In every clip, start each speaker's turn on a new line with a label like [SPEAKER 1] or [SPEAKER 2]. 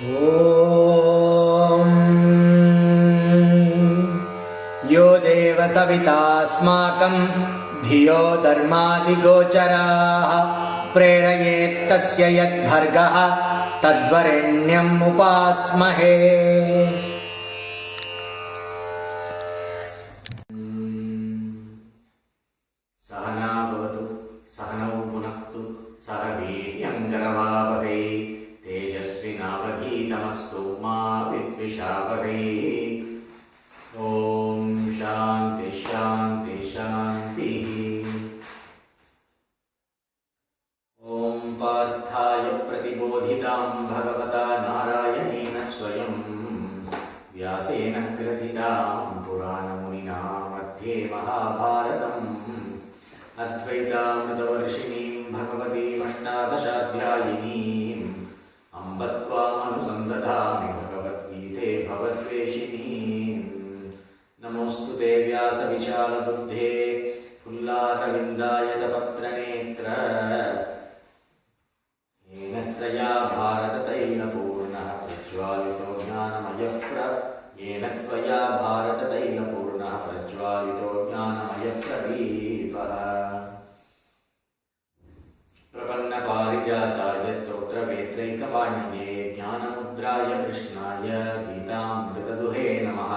[SPEAKER 1] ॐ यो देव सवितास्माकं धियो धर्मादिगोचराः प्रेरयेत्तस्य यद्भर्गः तद्वरेण्यम् उपास्महे।
[SPEAKER 2] सहना भवतु सहनौ पुनक्तु सह वीर्यङ्करवावहै तेजस्विनावधीतमस्तु मा विद्विषावहै। ॐ शान्ति शान्ति शान्तिः। ॐ पार्थाय प्रतिबोधितां भगवता नारायणेन स्वयं व्यासेन ग्रथितां पुराणमुनिना मध्ये महाभारतम् अद्वैतामृतवर्षिणीं भगवतीमष्टादशाध्यायिनीम् अम्ब त्वामनुसन्दधामि भगवद्गीते भवद्वेषिणीम्। नमोऽस्तु ते व्यासविशालबुद्धे फुल्लारविन्दायतपत्रनेत्र येन त्वया भारततैलपूर्णः प्रज्वालितो ज्ञानमयप्रदीपः। प्रपन्नपारिजाताय स्तोत्रवेत्रैकपाणिये ज्ञानमुद्राय कृष्णाय गीतामृतदुहे नमः।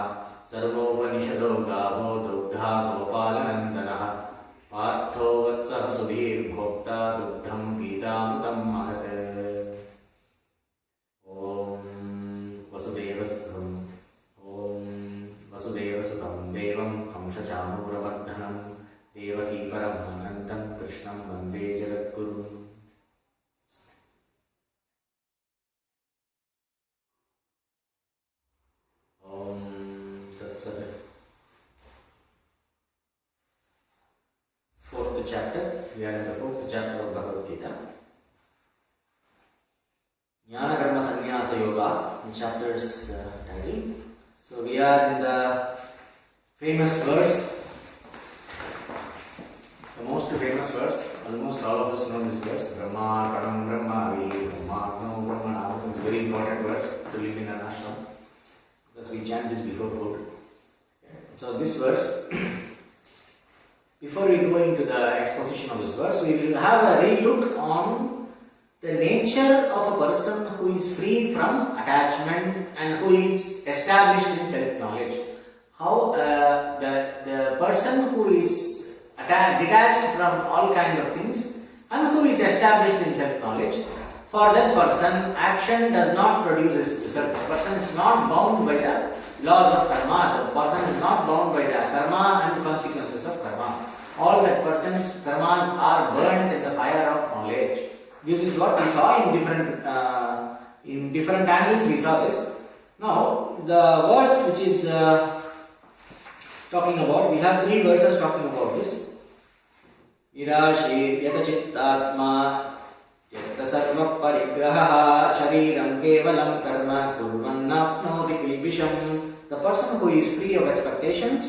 [SPEAKER 2] सर्वोपनिषदो गावो दुग्धा गोपालनन्दनः पार्थो वत्सः सुधीर्भोक्ता दुग्धं गीतामृतं महत्। वसुदेवसुतं देवं कंसचाणूरमर्दनं देवकी परमानन्दं कृष्णं वन्दे जगद्गुरुम्। ॐ तत्सत्। Fourth chapter, we are in the fourth chapter of Bhagavad Gita. Jnana Karma Sannyasa Yoga, the chapter's title. So we are in the famous verse, the most famous verse. Almost all of us know this verse. Brahma Kadam Brahma Avi Brahma No Brahmana. Very important verse to live in an ashram because we chant this before food. Okay. So this verse, before we go into the exposition of this verse, we will have a relook on the nature of a person who is free from attachment and who is established in self-knowledge. How the person who is detached from all kinds of things and who is established in self-knowledge, for that person action does not produce result. The person is not bound by the laws of karma. The person is not bound by the karma and consequences of karma. All that person's karmas are burnt in the fire of knowledge. This is what we saw in different angles. We saw this. Now the verse which is talking about, we have three verses talking about this. Irashi yatachittatma yatta sarva parigraha shariram kevalam karma kurvannapnoti kilbisham. The person who is free of expectations,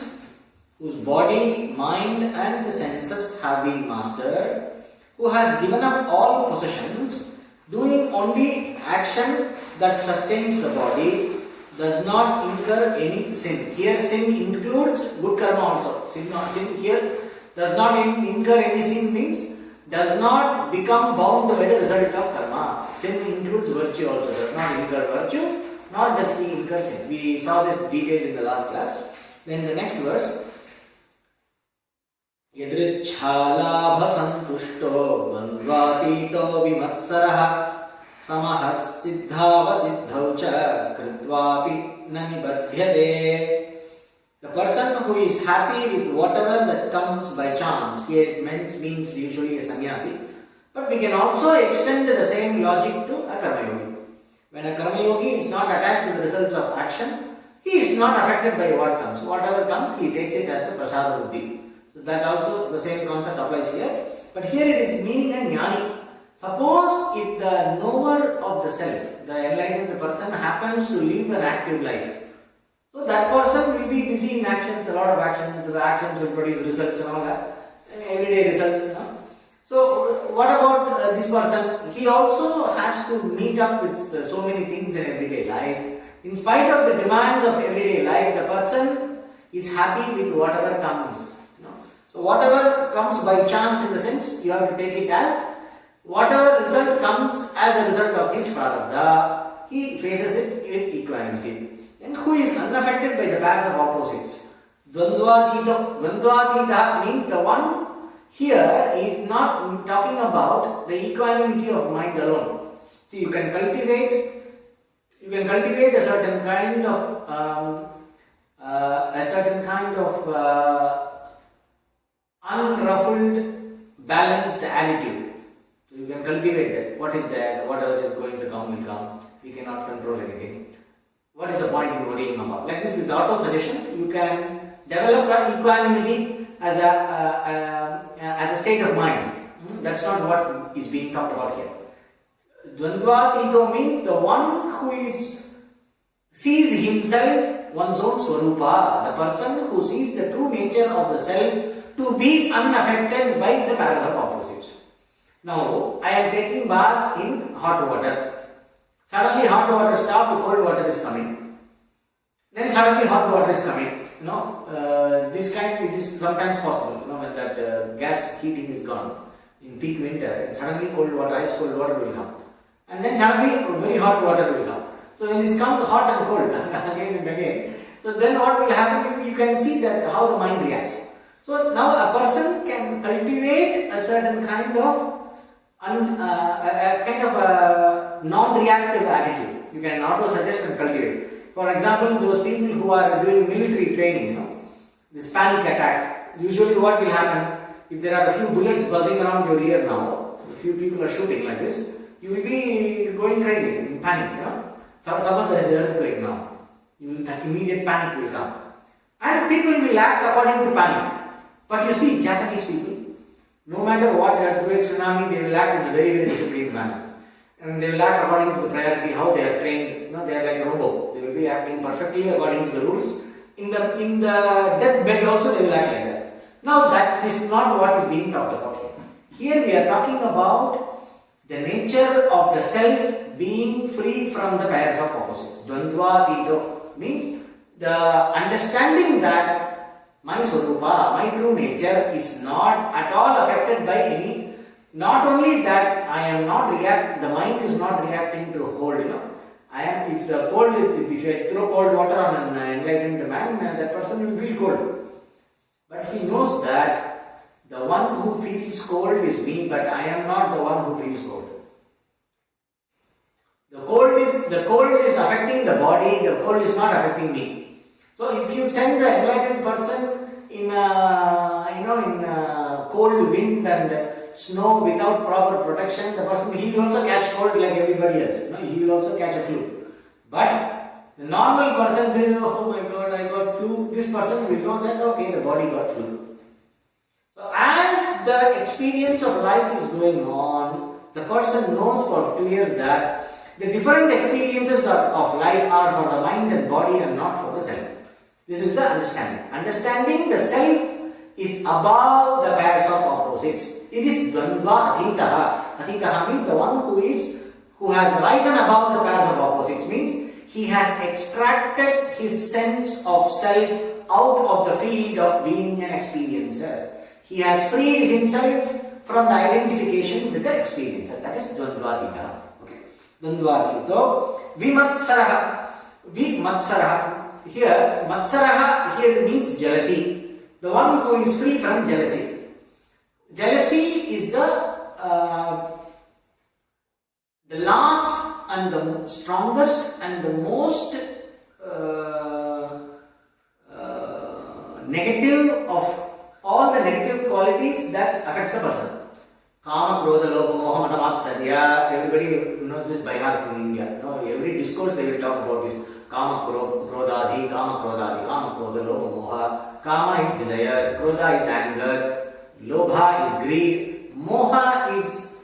[SPEAKER 2] whose body, mind and senses have been mastered, who has given up all possessions, doing only action that sustains the body, does not incur any sin. Here sin includes good karma also. Sin here does not incur any sin means does not become bound by the result of karma. Sin includes virtue also. Does not incur virtue, nor does he incur sin. We saw this detail in the last class. Then the next verse. यदृच्छालाभसन्तुष्टो द्वन्द्वातीतो विमत्सरः समः सिद्धावसिद्धौ च कृत्वापि न निबध्यते. The person who is happy with whatever that comes by chance, here it means usually a sannyasi, but we can also extend the same logic to a karma yogi. When a karma yogi is not attached to the results of action, he is not affected by what comes. Whatever comes, he takes it as a prasada buddhi. That also the same concept applies here, but here it is meaning a jnani. Suppose if the knower of the self, the enlightened person, happens to live an active life, so that person will be busy in actions, a lot of actions. The actions will produce results and all that, everyday results. So, what about this person? He also has to meet up with so many things in everyday life. In spite of the demands of everyday life, the person is happy with whatever comes. So, whatever comes by chance, in the sense, you have to take it as whatever result comes as a result of his prarabdha, he faces it with equanimity. And who is unaffected by the pairs of opposites? Dvandvadita. Dvandvadita means the one here is not talking about the equanimity of mind alone. So you can cultivate a certain kind of unruffled, balanced attitude. So you can cultivate that. What is that? Whatever is going to come will come. We cannot control anything. What is the point in worrying about? Like this with auto-suggestion, you can develop equanimity as a state of mind. That's not what is being talked about here. Dvandvatito means the one who sees himself, one's own swarupa, the person who sees the true nature of the self to be unaffected by the pairs of opposites. Now, I am taking bath in hot water. Suddenly hot water stopped, cold water is coming. Then suddenly hot water is coming. It is sometimes possible. When that gas heating is gone in peak winter, and suddenly ice cold water will come. And then suddenly very hot water will come. So when this comes hot and cold again and again, so then what will happen? You can see that how the mind reacts. So now a person can cultivate a certain kind of non-reactive attitude. You can auto-suggest and cultivate. For example, those people who are doing military training, this panic attack. Usually what will happen, if there are a few bullets buzzing around your ear now, a few people are shooting like this, you will be going crazy, in panic, Suppose there is an earthquake now. Immediate panic will come. And people will act according to panic. But you see, Japanese people, no matter what earthquake, tsunami, they will act in a very, very disciplined manner. And they will act according to the priority, how they are trained. They are like a robot. They will be acting perfectly according to the rules. In the deathbed also they will act like that. Now that is not what is being talked about here. Here we are talking about the nature of the self being free from the pairs of opposites. Dvandvatito means the understanding that my swarupa, my true nature is not at all affected by any. Not only that, the mind is not reacting to cold, if I throw cold water on an enlightened man, that person will feel cold. But he knows that the one who feels cold is me, but I am not the one who feels cold. The cold is affecting the body, the cold is not affecting me. So if you send the enlightened person in cold wind and snow without proper protection, he will also catch cold like everybody else. He will also catch a flu. But the normal person says, oh my God, I got flu. This person will know that, okay, the body got flu. So as the experience of life is going on, the person knows for clear that the different experiences of life are for the mind and body and not for the self. This is the understanding. Understanding the self is above the pairs of opposites. It is dvandva adhitaha. Adhitaha means the one who has risen above the pairs of opposites. Means he has extracted his sense of self out of the field of being an experiencer. He has freed himself from the identification with the experiencer. That is dvandva. Dvandvatito. Vimatsaraha. Vimatsaraha. Here, matsaraha here means jealousy. The one who is free from jealousy. Jealousy is the last and the strongest and the most negative of all the negative qualities that affects a person. Kama, Krodha, Lobha, Moha, Mata, Mapsarya. Everybody knows this by heart in India. Every discourse they will talk about this. Kama, Krodha, Kama, Krodha, Lobha, Moha. Kama is desire, Krodha is anger, Lobha is greed, Moha is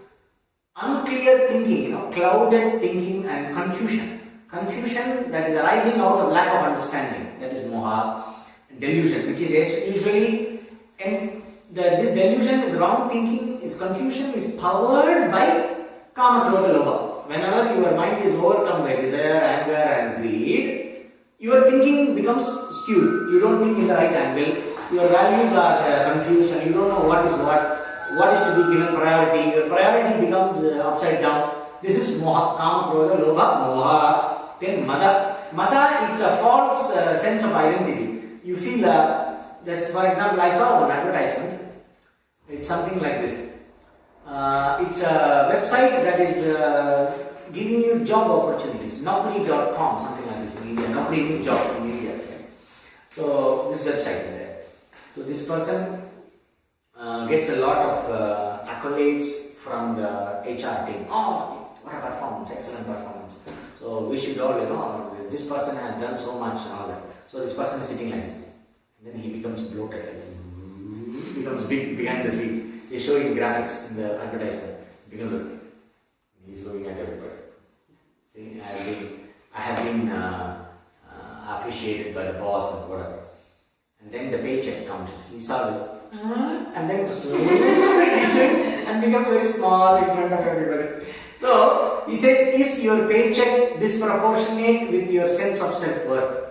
[SPEAKER 2] unclear thinking, clouded thinking and confusion. Confusion that is arising out of lack of understanding. That is Moha. Delusion, which is usually this delusion is wrong thinking, is confusion is powered by kama, krodha, lobha. Whenever your mind is overcome by desire, anger and greed, your thinking becomes skewed. You don't think in the right angle. Your values are confused and you don't know what is to be given priority. Your priority becomes upside down. This is moha, kama, krodha, lobha, moha. Then mada. Mada, it's a false sense of identity. You feel, just for example, I saw one advertisement. It's something like this. It's a website that is giving you job opportunities. Naukri.com, something like this in India. Naukri means job in India. Okay? So this website is there. So this person gets a lot of accolades from the HR team. Oh, what a performance, excellent performance. So we should all, this person has done so much and all that. So this person is sitting like this. And then he becomes bloated. He becomes big behind the scene. They show in graphics in the advertisement. He's looking at everybody. See, I have been appreciated by the boss or whatever. And then the paycheck comes. He saw this. And then he shrinks and becomes very small in front of everybody. So he says, is your paycheck disproportionate with your sense of self-worth?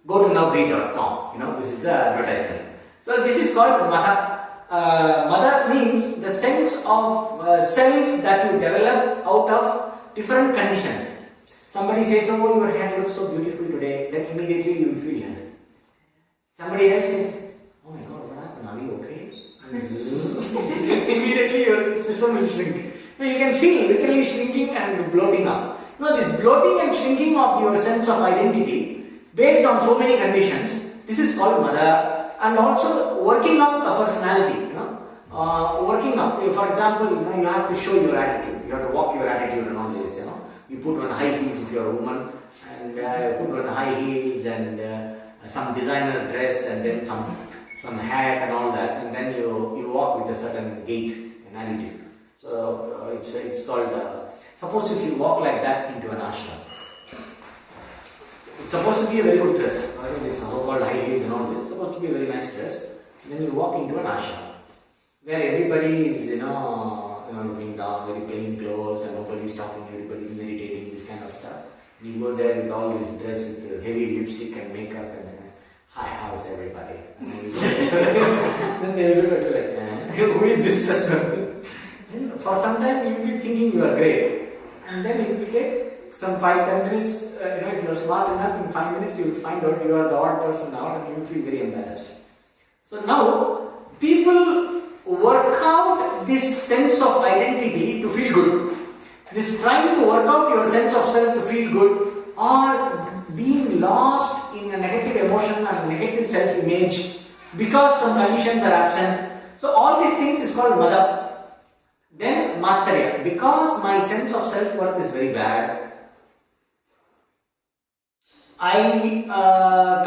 [SPEAKER 2] Go to naukri.com. This is the advertisement. So this is called Mada. Mada means the sense of self that you develop out of different conditions. Somebody says, oh, your hair looks so beautiful today, then immediately you will feel happy. Somebody else says, oh my God, what happened? Are you okay? Immediately your system will shrink. Now you can feel literally shrinking and bloating up. This bloating and shrinking of your sense of identity based on so many conditions, this is called Mada. And also working up a personality, working up. For example, you have to show your attitude. You have to walk your attitude and all this, You put on high heels if you're a woman, and put on high heels and some designer dress and then some hat and all that, and then you walk with a certain gait and attitude. So it's called, suppose if you walk like that into an ashram, it's supposed to be a very good dress. This so-called high heels and all this. It's supposed to be a very nice dress. And then you walk into an ashram where everybody is, looking down, very plain clothes, and nobody's talking, everybody's meditating, this kind of stuff. And you go there with all this dress with heavy lipstick and makeup and hi, how's everybody? And then they look at you like, who is this person? Then for some time you will be thinking you are great. And then it will take some 5-10 minutes, if you are smart enough, in 5 minutes you will find out you are the odd person out and you will feel very embarrassed. So now, people work out this sense of identity to feel good. This trying to work out your sense of self to feel good, or being lost in a negative emotion and negative self-image because some conditions are absent. So all these things is called Mada. Then Matsarya. Because my sense of self-worth is very bad, I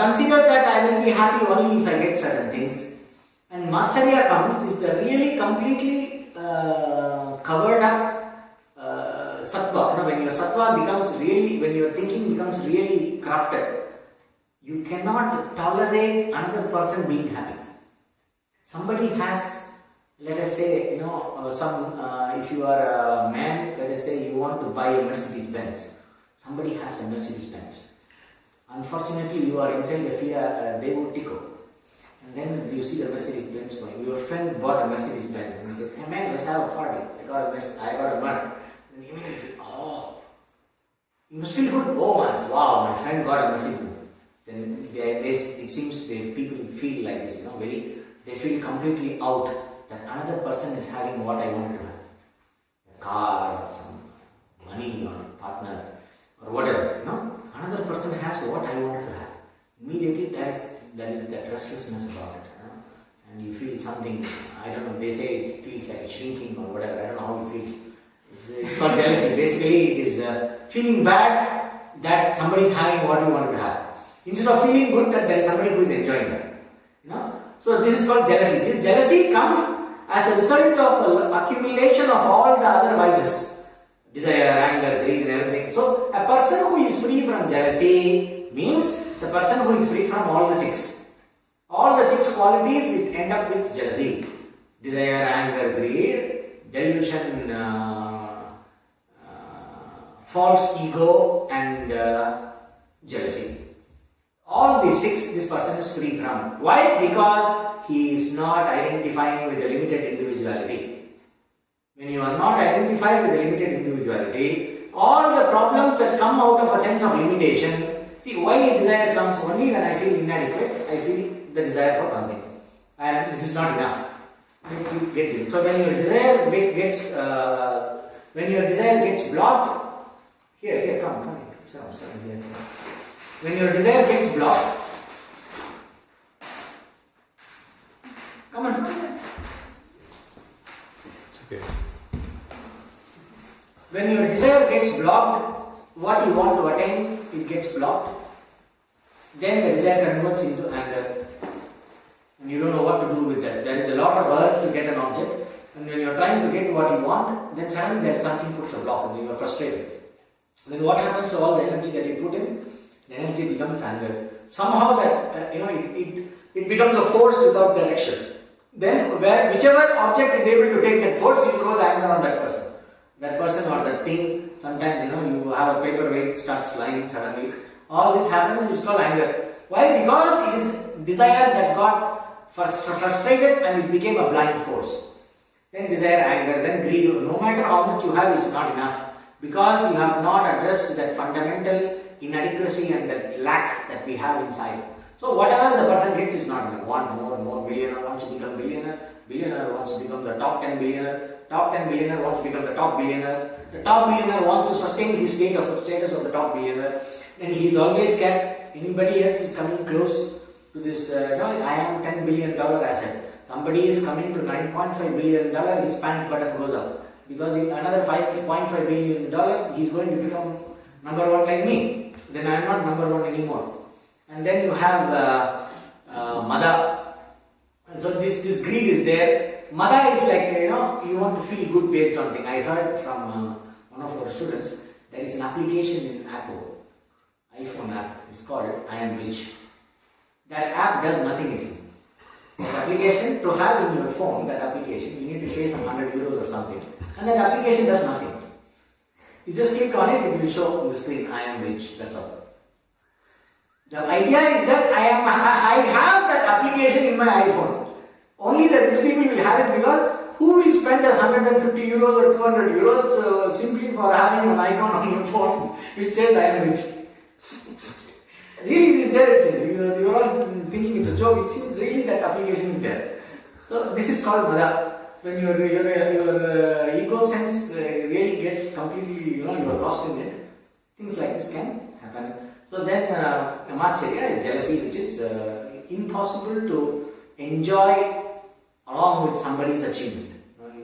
[SPEAKER 2] consider that I will be happy only if I get certain things. And Matsarya comes, is the really completely covered up sattva. When your sattva becomes really, when your thinking becomes really corrupted, you cannot tolerate another person being happy. Somebody has, let us say, if you are a man, let us say you want to buy a Mercedes Benz. Somebody has a Mercedes Benz. Unfortunately, you are inside the Fiat Daewoo Tico. And then you see the Mercedes Benz going. Your friend bought a Mercedes Benz and he said, hey man, let's have a party. I got a Merc. And you immediately feel, oh, you must feel good. Oh man, wow, my friend got a Mercedes Benz. Then it seems people feel like this, they feel completely out that another person is having what I wanted to have. A car or some money or a partner or whatever, Another person has what I wanted to have. Immediately there is that restlessness about it. And you feel something, I don't know, they say it feels like shrinking or whatever, I don't know how it feels. It's called jealousy. Basically, it is feeling bad that somebody is having what you wanted to have. Instead of feeling good that there is somebody who is enjoying that. So this is called jealousy. This jealousy comes as a result of accumulation of all the other vices. Desire, anger, greed and everything. So a person who is free from jealousy means the person who is free from all the six. All the six qualities it end up with jealousy. Desire, anger, greed, delusion, false ego, and jealousy. All these six this person is free from. Why? Because he is not identifying with the limited individuality. When you are not identified with the limited individuality, all the problems that come out of a sense of limitation, see why a desire comes only when I feel inadequate, I feel the desire for something. And this is not enough. Makes you get it. So when your desire gets blocked, here, come. Here. When your desire gets blocked, come on,
[SPEAKER 3] It's okay.
[SPEAKER 2] when your desire gets blocked, what you want to attain, it gets blocked. Then the desire converts into anger. And you don't know what to do with that. There is a lot of urge to get an object. And when you are trying to get what you want, then suddenly there is something puts a block and you are frustrated. Then what happens to all the energy that you put in? The energy becomes anger. Somehow that, it becomes a force without direction. Then whichever object is able to take that force, you throw the anger on that person. That person or that thing, sometimes you have a paperweight starts flying suddenly. All this happens, it's called anger. Why? Because it is desire that got frustrated and it became a blind force. Then desire, anger, then greed. No matter how much you have is not enough. Because you have not addressed that fundamental inadequacy and that lack that we have inside. So whatever the person gets is not enough. Want more. Billionaire wants to become billionaire. Billionaire wants to become the top 10 billionaire. Top 10 billionaire wants to become the top billionaire. The top billionaire wants to sustain his status of the top billionaire. And he's always kept, anybody else is coming close to this, I am $10 billion asset. Somebody is coming to $9.5 billion, his panic button goes up. Because in another $5.5 billion, he's going to become number one like me. Then I am not number one anymore. And then you have Mada. So this greed is there. Mada is like, you want to feel good based on thing. I heard from one of our students, there is an application in Apple, iPhone app, it's called I Am Rich. That app does nothing actually. That application, to have in your phone, that application, you need to pay some €100 or something. And that application does nothing. You just click on it, it will show on the screen, I am rich, that's all. The idea is that I have that application in my iPhone. Only the rich people will have it, because who will spend €150 or €200 simply for having an icon on your phone which says I am rich? Really it is there itself. You are all thinking it's a joke. It seems really that application is there. So this is called Mada. When your ego sense really gets completely, you are lost in it. Things like this can happen. So then Matsarya is jealousy, which is impossible to enjoy along with somebody's achievement.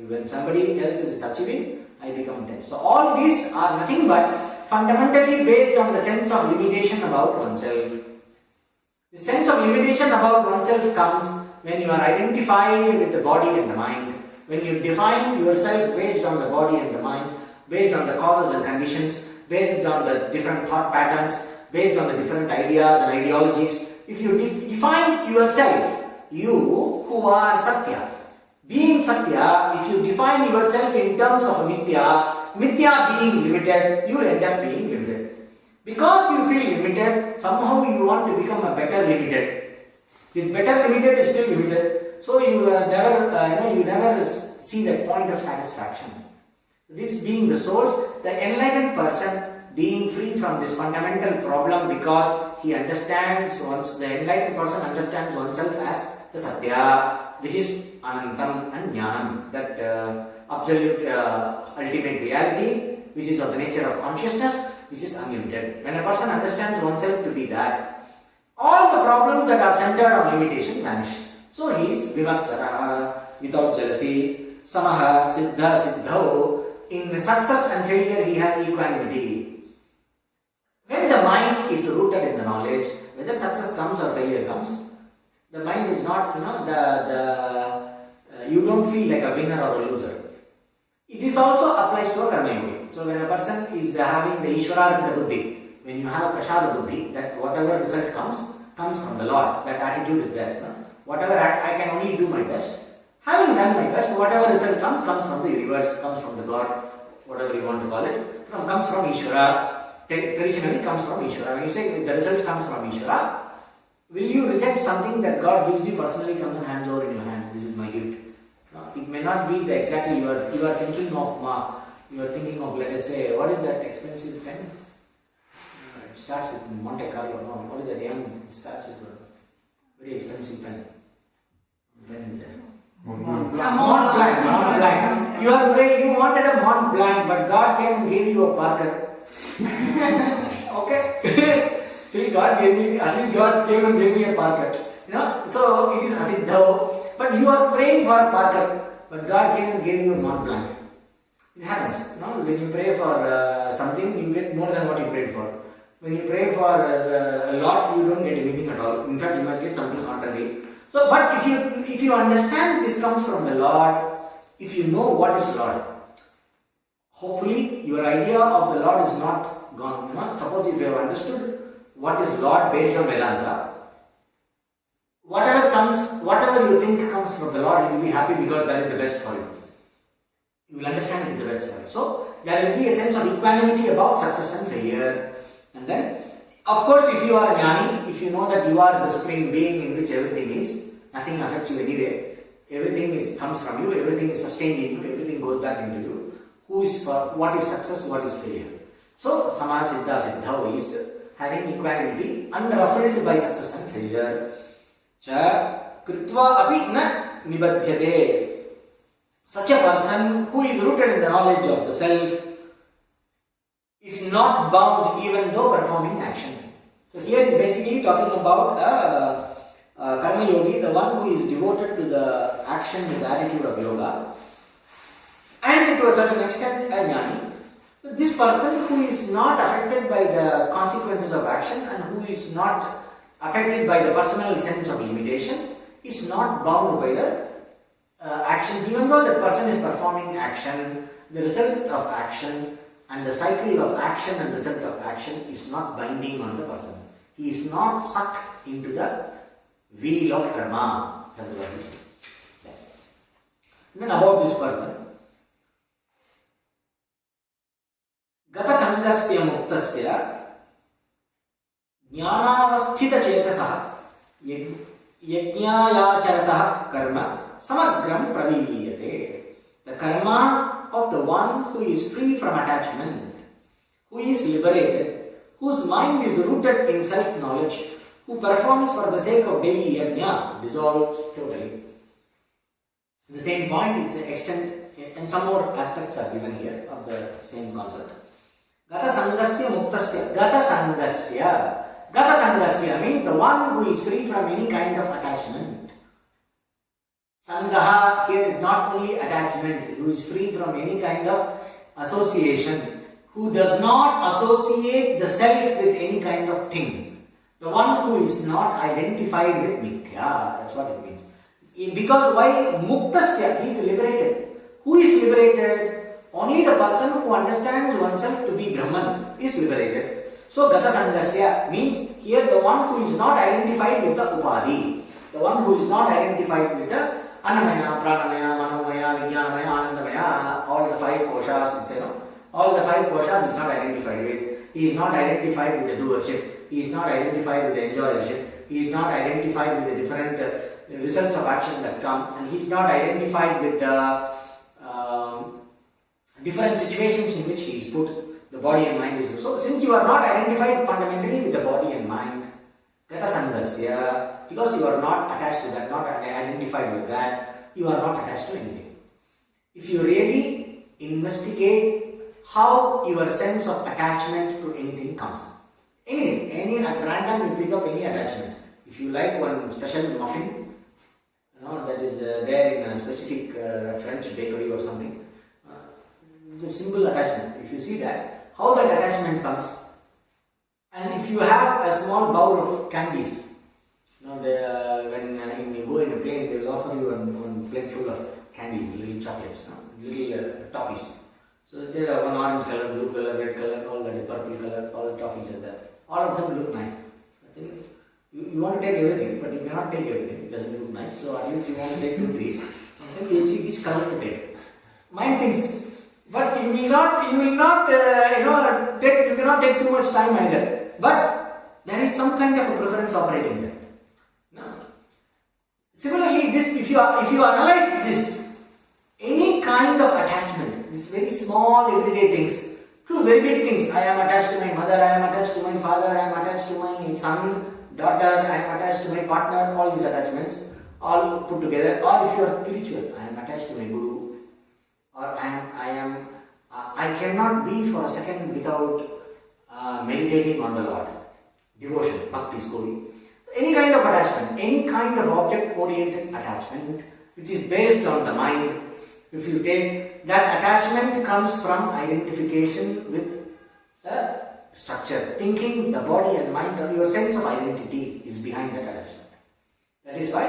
[SPEAKER 2] When somebody else is achieving, I become tense. So all these are nothing but fundamentally based on the sense of limitation about oneself. The sense of limitation about oneself comes when you are identified with the body and the mind. When you define yourself based on the body and the mind, based on the causes and conditions, based on the different thought patterns, based on the different ideas and ideologies. If you define yourself, you who are Satya, being Satya, if you define yourself in terms of Mithya being limited, you end up being limited. Because you feel limited, somehow you want to become a better limited. With better limited is still limited, so you never see the point of satisfaction. This being the source, the enlightened person being free from this fundamental problem, because he understands the enlightened person understands oneself as the Satya, which is Anantam and Jnanam, that absolute ultimate reality, which is of the nature of consciousness, which is unlimited. When a person understands oneself to be that, all the problems that are centered on limitation vanish. So he is Vimaksara, without jealousy, Samaha, Siddha, Siddho. In success and failure, he has equanimity. When the mind is rooted in the knowledge, whether success comes or failure comes, the mind is not, you don't feel like a winner or a loser. This also applies to a karma yogi. So when a person is having the Ishwararpita buddhi, when you have prasada buddhi, that whatever result comes from the Lord, that attitude is there. Whatever I can only do my best. Having done my best, whatever result comes from the universe, comes from the God, whatever you want to call it, comes from Ishvara. Traditionally comes from Ishvara. When you say the result comes from Ishvara, will you reject something that God gives you personally, comes and hands over in your hand? This is my gift. It may not be the exactly you are thinking of. Let us say, what is that expensive pen? It starts with Monte Carlo. No, what is that? It starts with a very expensive pen. Mont Blanc. You are praying, you wanted a Mont Blanc, but God came and gave you a Parker. Okay? Still God gave me, at least God came and gave me a Parker. So it is asiddha. But you are praying for a Parker, but God came and gave you a Mont Blanc. It happens. When you pray for something, you get more than what you prayed for. When you pray for a lot, you don't get anything at all. In fact, you might get something contrary. So, but if you understand this comes from the Lord, if you know what is Lord, hopefully your idea of the Lord is not gone. Suppose if you have understood what is Lord based on Vedanta, whatever you think comes from the Lord, you will be happy because that is the best for you. You will understand it is the best for you. So there will be a sense of equanimity about success and failure. And then, of course, if you are a jnani, if you know that you are the supreme being in which everything is, nothing affects you anyway, everything comes from you, everything is sustained in you, everything goes back into you. What is success, what is failure? So, Samana Siddha Siddha is having equanimity unruffled by success and failure. Cha Kritva api na nibadhyate. Such a person who is rooted in the knowledge of the self is not bound even though performing action. So here is basically talking about Karma Yogi, the one who is devoted to the action with the attitude of yoga, and to a certain extent a jnani. So this person who is not affected by the consequences of action and who is not affected by the personal sense of limitation is not bound by the actions, even though the person is performing action. The result of action and the cycle of action and result of action is not binding on the person. He is not sucked into the wheel of karma. That is what he says. Then about this person, Gata Sangasya Muktasya Jnanavasthita Chetasah Yajnayacharatah Karma Samagram Praviliyate. The karma of the one who is free from attachment, who is liberated, whose mind is rooted in self-knowledge, who performs for the sake of daily yajna, dissolves totally. The same point, it's an extent, and some more aspects are given here of the same concept. Gata Sangasya Muktasya. Gata Sangasya. Gata Sangasya means the one who is free from any kind of attachment. Sangaha here is not only attachment, who is free from any kind of association, who does not associate the self with any kind of thing. The one who is not identified with mithya, that's what it means. Because why? Muktasya, he is liberated. Who is liberated? Only the person who understands oneself to be Brahman is liberated. So Gata Sangasya means here the one who is not identified with the Upadhi, the one who is not identified with the Annamaya, Pranamaya, Manomaya, Vijnanamaya, Anandamaya, all the five koshas, all the five koshas is not identified with. He is not identified with the doership. He is not identified with the enjoyership. He is not identified with the different results of action that come, and he is not identified with the different situations in which he is put. The body and mind is so. Since you are not identified fundamentally with the body and mind, Gata Sangasya, because you are not attached to that, not identified with that, you are not attached to anything. If you really investigate how your sense of attachment to anything comes, anything, at random you pick up any attachment. If you like one special muffin, that is there in a specific French bakery or something, it's a simple attachment. If you see that, how that attachment comes, and if you have a small bowl of candies, when you go in a plane, they will offer you one plate full of candies, little chocolates, little toffees. So there are one orange color, blue color, red color, all that, purple color, all the toffees are there. All of them look nice. You want to take everything, but you cannot take everything. doesn't look nice, so at least you want to take 2, 3. And we'll see which color to take. Mind thinks, but you cannot take too much time either. But there is some kind of a preference operating there. No. Similarly, if you analyze this, any kind of attachment, these very small everyday things, to very big things. I am attached to my mother, I am attached to my father, I am attached to my son, daughter, I am attached to my partner, all these attachments, all put together. Or if you are spiritual, I am attached to my guru, or I cannot be for a second without meditating on the Lord. Devotion, bhakti, skori. Any kind of attachment, any kind of object-oriented attachment, which is based on the mind, if you take, that attachment comes from identification with the structure. Thinking, the body and mind, or your sense of identity is behind that attachment. That is why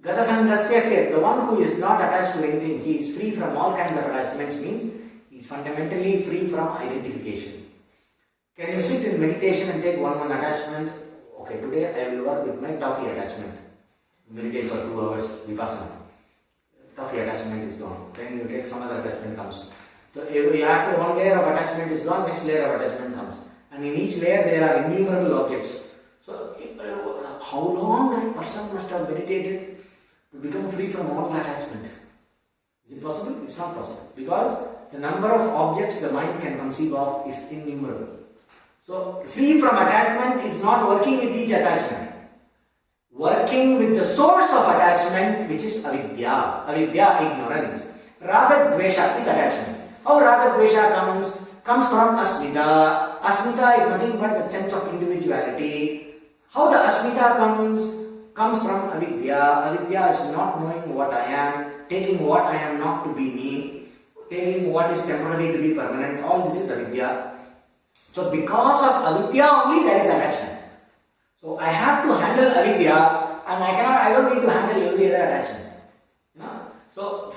[SPEAKER 2] Gata Sangasya, the one who is not attached to anything, he is free from all kinds of attachments, means he is fundamentally free from identification. Can you sit in meditation and take one attachment? Okay, today I will work with my toffee attachment. Meditate for 2 hours, vipassana. Toffee attachment is gone. Then you take some other attachment comes. So after one layer of attachment is gone, next layer of attachment comes. And in each layer there are innumerable objects. So how long that person must have meditated to become free from all attachment? Is it possible? It's not possible. Because the number of objects the mind can conceive of is innumerable. So free from attachment is not working with each attachment. Working with the source of attachment, which is avidya. Avidya, ignorance. Raga dvesha is attachment. How raga dvesha comes from asmita. Asmita is nothing but the sense of individuality. How the asmita comes from avidya. Avidya is not knowing what I am, taking what I am not to be me, taking what is temporary to be permanent. All this is avidya. So because of avidya only there is attachment. So I have to handle avidya, and I don't need to handle every other attachment. You know? So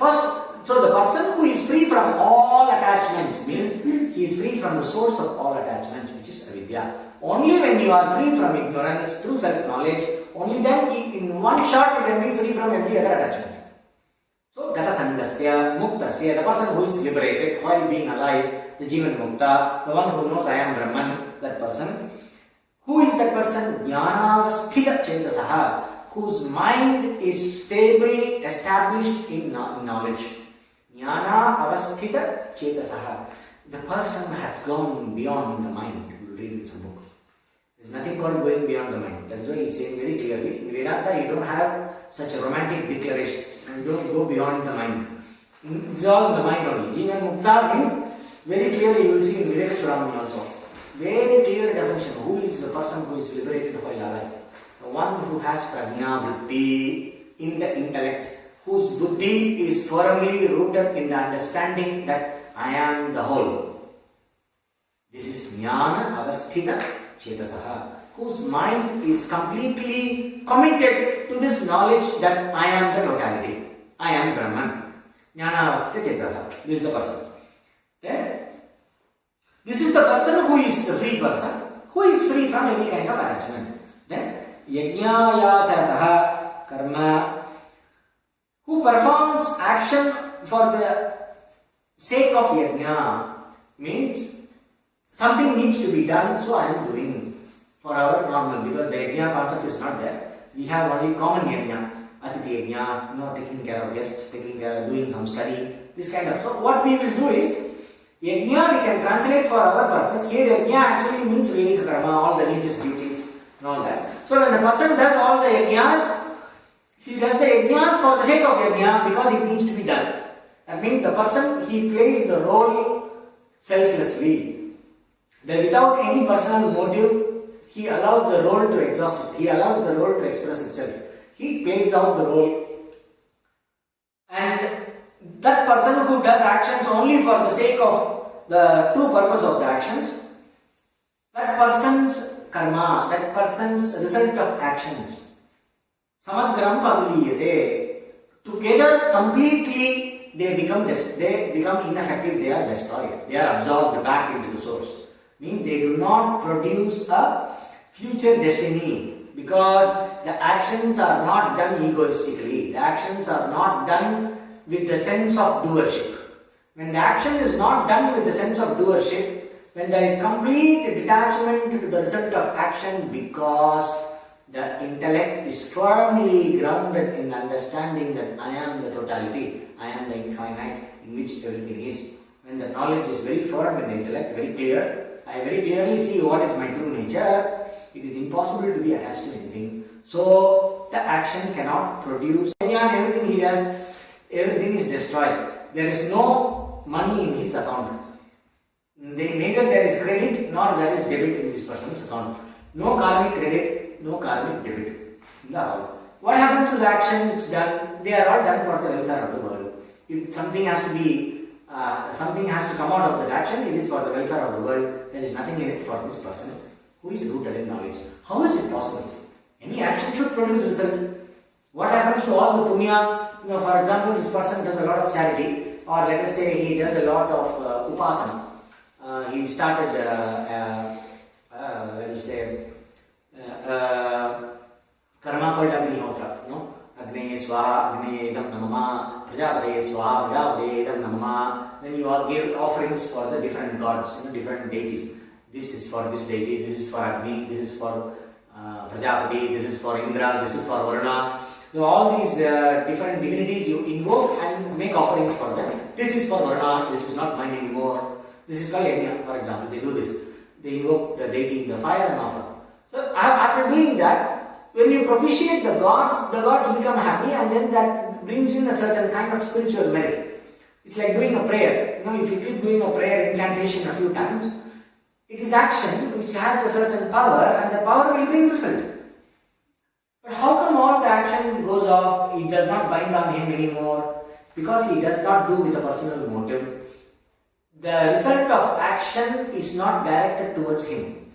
[SPEAKER 2] the person who is free from all attachments means he is free from the source of all attachments, which is avidya. Only when you are free from ignorance through self-knowledge, only then in one shot you can be free from every other attachment. So Gata Sangasya, Muktasya, the person who is liberated while being alive, the Jivan Mukta, the one who knows I am Brahman, that person. Who is that person? Jnanavasthita Chetasaha, whose mind is stable, established in knowledge. Jnana Avasthita Chetasaha. The person has gone beyond the mind. You will read in some book. There is nothing called going beyond the mind. That is why he is saying very clearly, in Vedanta you don't have such romantic declarations. You don't go beyond the mind. It's all in the mind only. Jivan Mukta means, very clearly you will see in Vivekachudamani also. Very clear definition. Who is the person who is liberated while alive? The one who has prajna buddhi in the intellect, whose buddhi is firmly rooted in the understanding that I am the whole. This is jnana avasthita chetasaha, whose mind is completely committed to this knowledge that I am the totality. I am Brahman. Jnana avasthita chetasaha. This is the person. Okay? This is the person who is the free person, who is free from any kind of attachment. Then, yajnaya charataha karma, who performs action for the sake of yajna, means something needs to be done, so I am doing for our normal, because the yajna concept is not there. We have only common yajna, atiti yajna, taking care of guests, taking care of doing some study, this kind of. So what we will do is, yajna we can translate for our purpose. Here yajna actually means Vedic karma, all the religious duties and all that. So when the person does all the yajnas, he does the yajnas for the sake of yajna because it needs to be done. That means the person, he plays the role selflessly. Then without any personal motive, he allows the role to exhaust it. He allows the role to express itself. He plays out the role. And that person who does actions only for the sake of the true purpose of the actions, that person's karma, that person's result of actions, samagram pavliyate, together completely they become ineffective, they are destroyed, they are absorbed back into the source. Means they do not produce a future destiny, because the actions are not done egoistically. The actions are not done with the sense of doership. When the action is not done with the sense of doership, when there is complete detachment to the result of action because the intellect is firmly grounded in understanding that I am the totality, I am the infinite in which everything is. When the knowledge is very firm in the intellect, very clear, I very clearly see what is my true nature, it is impossible to be attached to anything. So the action cannot produce. Everything he does, everything is destroyed. There is no money in his account. Neither there is credit nor there is debit in this person's account. No karmic credit, no karmic debit in the account. What happens to the actions done? They are all done for the welfare of the world. If something has to be, something has to come out of that action, it is for the welfare of the world. There is nothing in it for this person who is rooted in knowledge. How is it possible? Any action should produce result. What happens to all the punya? For example, this person does a lot of charity, or let us say he does a lot of upasana. He started, let us say, karma paldamini hotra, no? Agne swaha, agne edam namama, prajapade swaha, prajapade edam namama. Then you give offerings for the different gods, different deities. This is for this deity, this is for Agni, this is for Prajapati, this is for Indra, this is for Varuna. So all these different divinities you invoke and make offerings for them. This is for Varuna, this is not mine anymore. This is called Yajna, for example. They do this. They invoke the deity in the fire and offer. So after doing that, when you propitiate the gods become happy, and then that brings in a certain kind of spiritual merit. It's like doing a prayer. If you keep doing a prayer incantation a few times, it is action which has a certain power, and the power will bring result. But how come all the action goes off? It does not bind on him anymore because he does not do with a personal motive. The result of action is not directed towards him.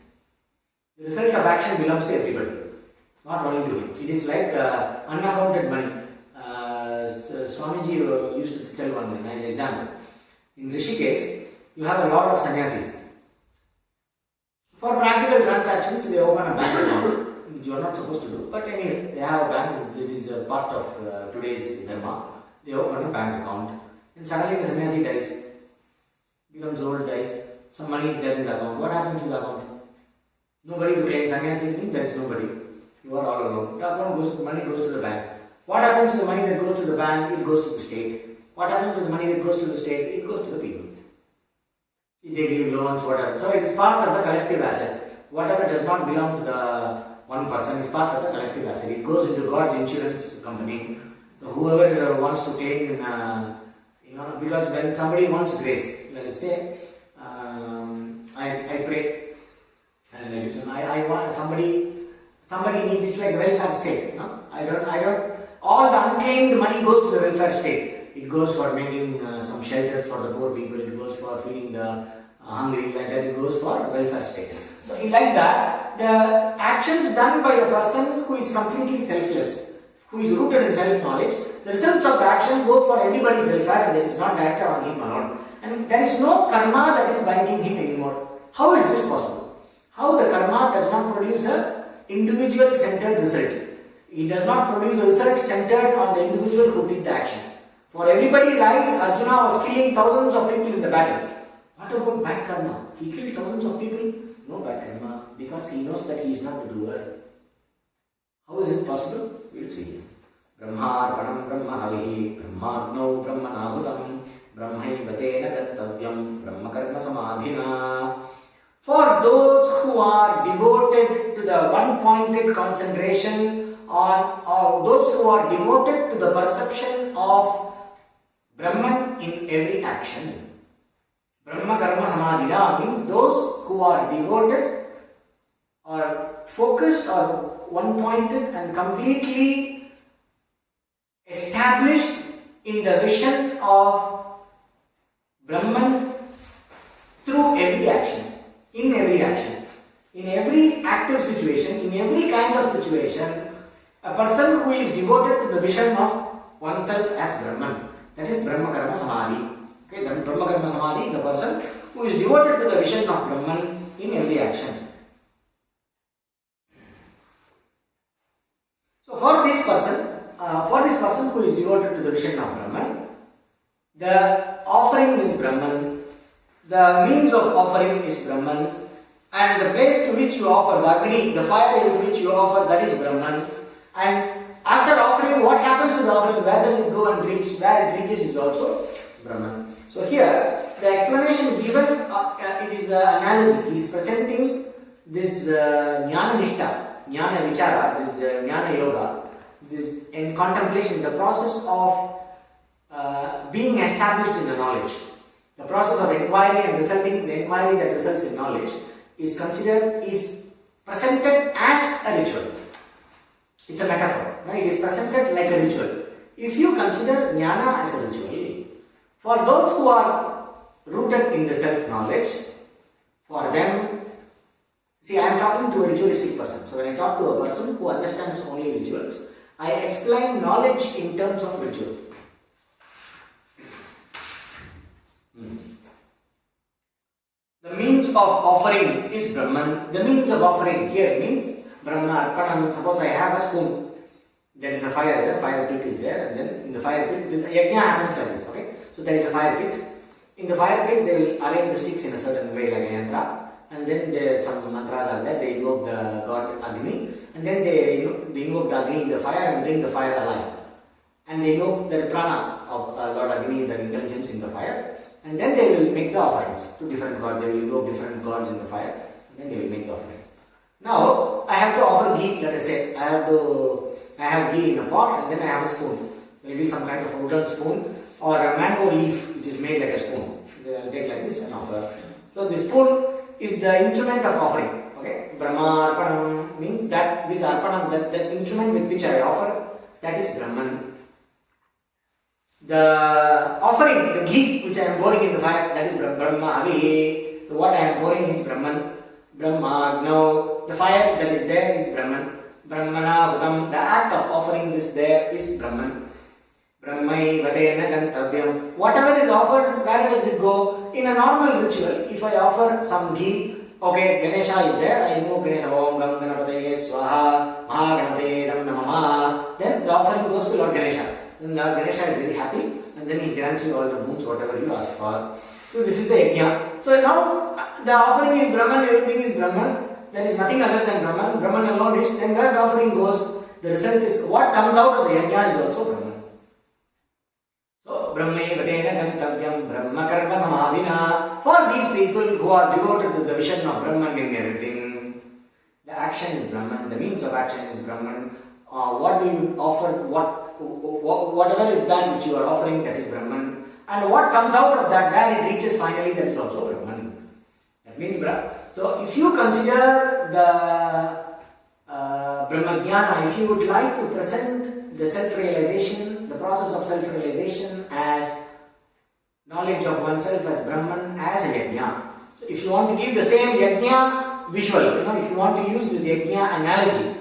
[SPEAKER 2] The result of action belongs to everybody, not only to him. It is like unaccounted money. Swamiji used to tell one nice example. In Rishikesh, you have a lot of sannyasis. For practical transactions, they open a bank account, which you are not supposed to do. But anyway, they have a bank, it is a part of today's dharma. They open a bank account, and suddenly the sannyasi dies, becomes old, dies. Some money is there in the account. What happens to the account? Nobody to claim sannyasi means there is nobody. You are all alone. The account goes, money goes to the bank. What happens to the money that goes to the bank? It goes to the state. What happens to the money that goes to the state? It goes to the people. They give loans, whatever. So it is part of the collective asset. Whatever does not belong to the one person is part of the collective asset. It goes into God's insurance company. So whoever wants to claim because when somebody wants grace, let us say, I pray, and I want somebody needs, it's like a welfare state. No? I don't. All the unclaimed money goes to the welfare state. It goes for making some shelters for the poor people. It goes for feeding the hungry. Like that, it goes for welfare state. So, like that, the actions done by a person who is completely selfless, who is rooted in self-knowledge, the results of the action go for everybody's welfare, and that is not directed on him alone. And there is no karma that is binding him anymore. How is this possible? How the karma does not produce an individual-centered result? It does not produce a result centered on the individual who did the action. For everybody's eyes, Arjuna was killing thousands of people in the battle. What about bad karma? He killed thousands of people? No bad karma, because he knows that he is not the doer. How is it possible? We will see. Brahmarpanam brahmahavihi brahmagno brahmanabhutam brahmaivatena gantavyam brahmakarma samadhina. For those who are devoted to the one-pointed concentration on, or those who are devoted to the perception of Brahman in every action. Brahma karma samadhina means those who are devoted or focused or one-pointed and completely established in the vision of Brahman through every action. In every action, in every active situation, in every kind of situation, a person who is devoted to the vision of oneself as Brahman, that is Brahma Karma Samadhi. Okay, then Brahma Karma Samadhi is a person who is devoted to the vision of Brahman in every action. who is devoted to the vision of Brahman, the offering is Brahman, the means of offering is Brahman, and the place to which you offer, the Agni, the fire into which you offer, that is Brahman. And after offering, what happens to the offering? Where does it go and reach? Where it reaches is also Brahman. So here, the explanation is given, it is an analogy. He is presenting this Jnana Nishta, Jnana Vichara, this Jnana Yoga, this in contemplation, the process of being established in the knowledge. The process of inquiry and resulting, the inquiry that results in knowledge is presented as a ritual. It's a metaphor. Right? It is presented like a ritual. If you consider jnana as a ritual, for those who are rooted in the self-knowledge, for them, see, I am talking to a ritualistic person. So when I talk to a person who understands only rituals, I explain knowledge in terms of ritual. The means of offering is Brahman. The means of offering here means Brahma Arpanam. Suppose I have a spoon. There is a fire there, fire pit is there, and then in the fire pit, the yajna happens like this, okay? So there is a fire pit. In the fire pit, they will arrange the sticks in a certain way like a yantra, and then there some mantras are there, they invoke the god Agni, and then they invoke the Agni in the fire and bring the fire alive. And they invoke the prana of Lord Agni, the intelligence in the fire, and then they will make the offerings to different gods. They will invoke different gods in the fire, and then they will make the offerings. Now, I have to offer ghee, let us say. I have ghee in a pot and then I have a spoon. There will be some kind of a wooden spoon or a mango leaf which is made like a spoon. They will take like this and offer. So, the spoon is the instrument of offering. Okay, Brahma Arpanam means that this Arpanam, that instrument with which I offer, that is Brahman. The offering, the ghee which I am pouring in the fire, that is Brahma Avi. What I am pouring is Brahman. Brahma, no, the fire that is there is Brahman. Brahmana Hutam, the act of offering this there is Brahman. Brahmai Vatena Gantavyam. Whatever is offered, where does it go? In a normal ritual, if I offer some ghee, okay, Ganesha is there, I know Ganesha Om Gam Ganapataye Swaha Mahaganapataye Ram Namama. Then the offering goes to Lord Ganesha. And Lord Ganesha is very happy and then he grants you all the boons, whatever you ask for. So this is the yajna. So now the offering is Brahman, everything is Brahman. There is nothing other than Brahman. Brahman alone is. Then where the offering goes, the result is what comes out of the yajna is also Brahman. So Brahme Vadena Gantavyam Brahma Karma Samadhina. For these people who are devoted to the vision of Brahman in everything, the action is Brahman, the means of action is Brahman. What do you offer? Whatever is that which you are offering, that is Brahman. And what comes out of that, where it reaches finally, that is also Brahman. That means Brahman. So if you consider the Brahmajnana, if you would like to present the self-realization, the process of self-realization as knowledge of oneself as Brahman, as a yajna. So if you want to give the same yajna visual, if you want to use this yajna analogy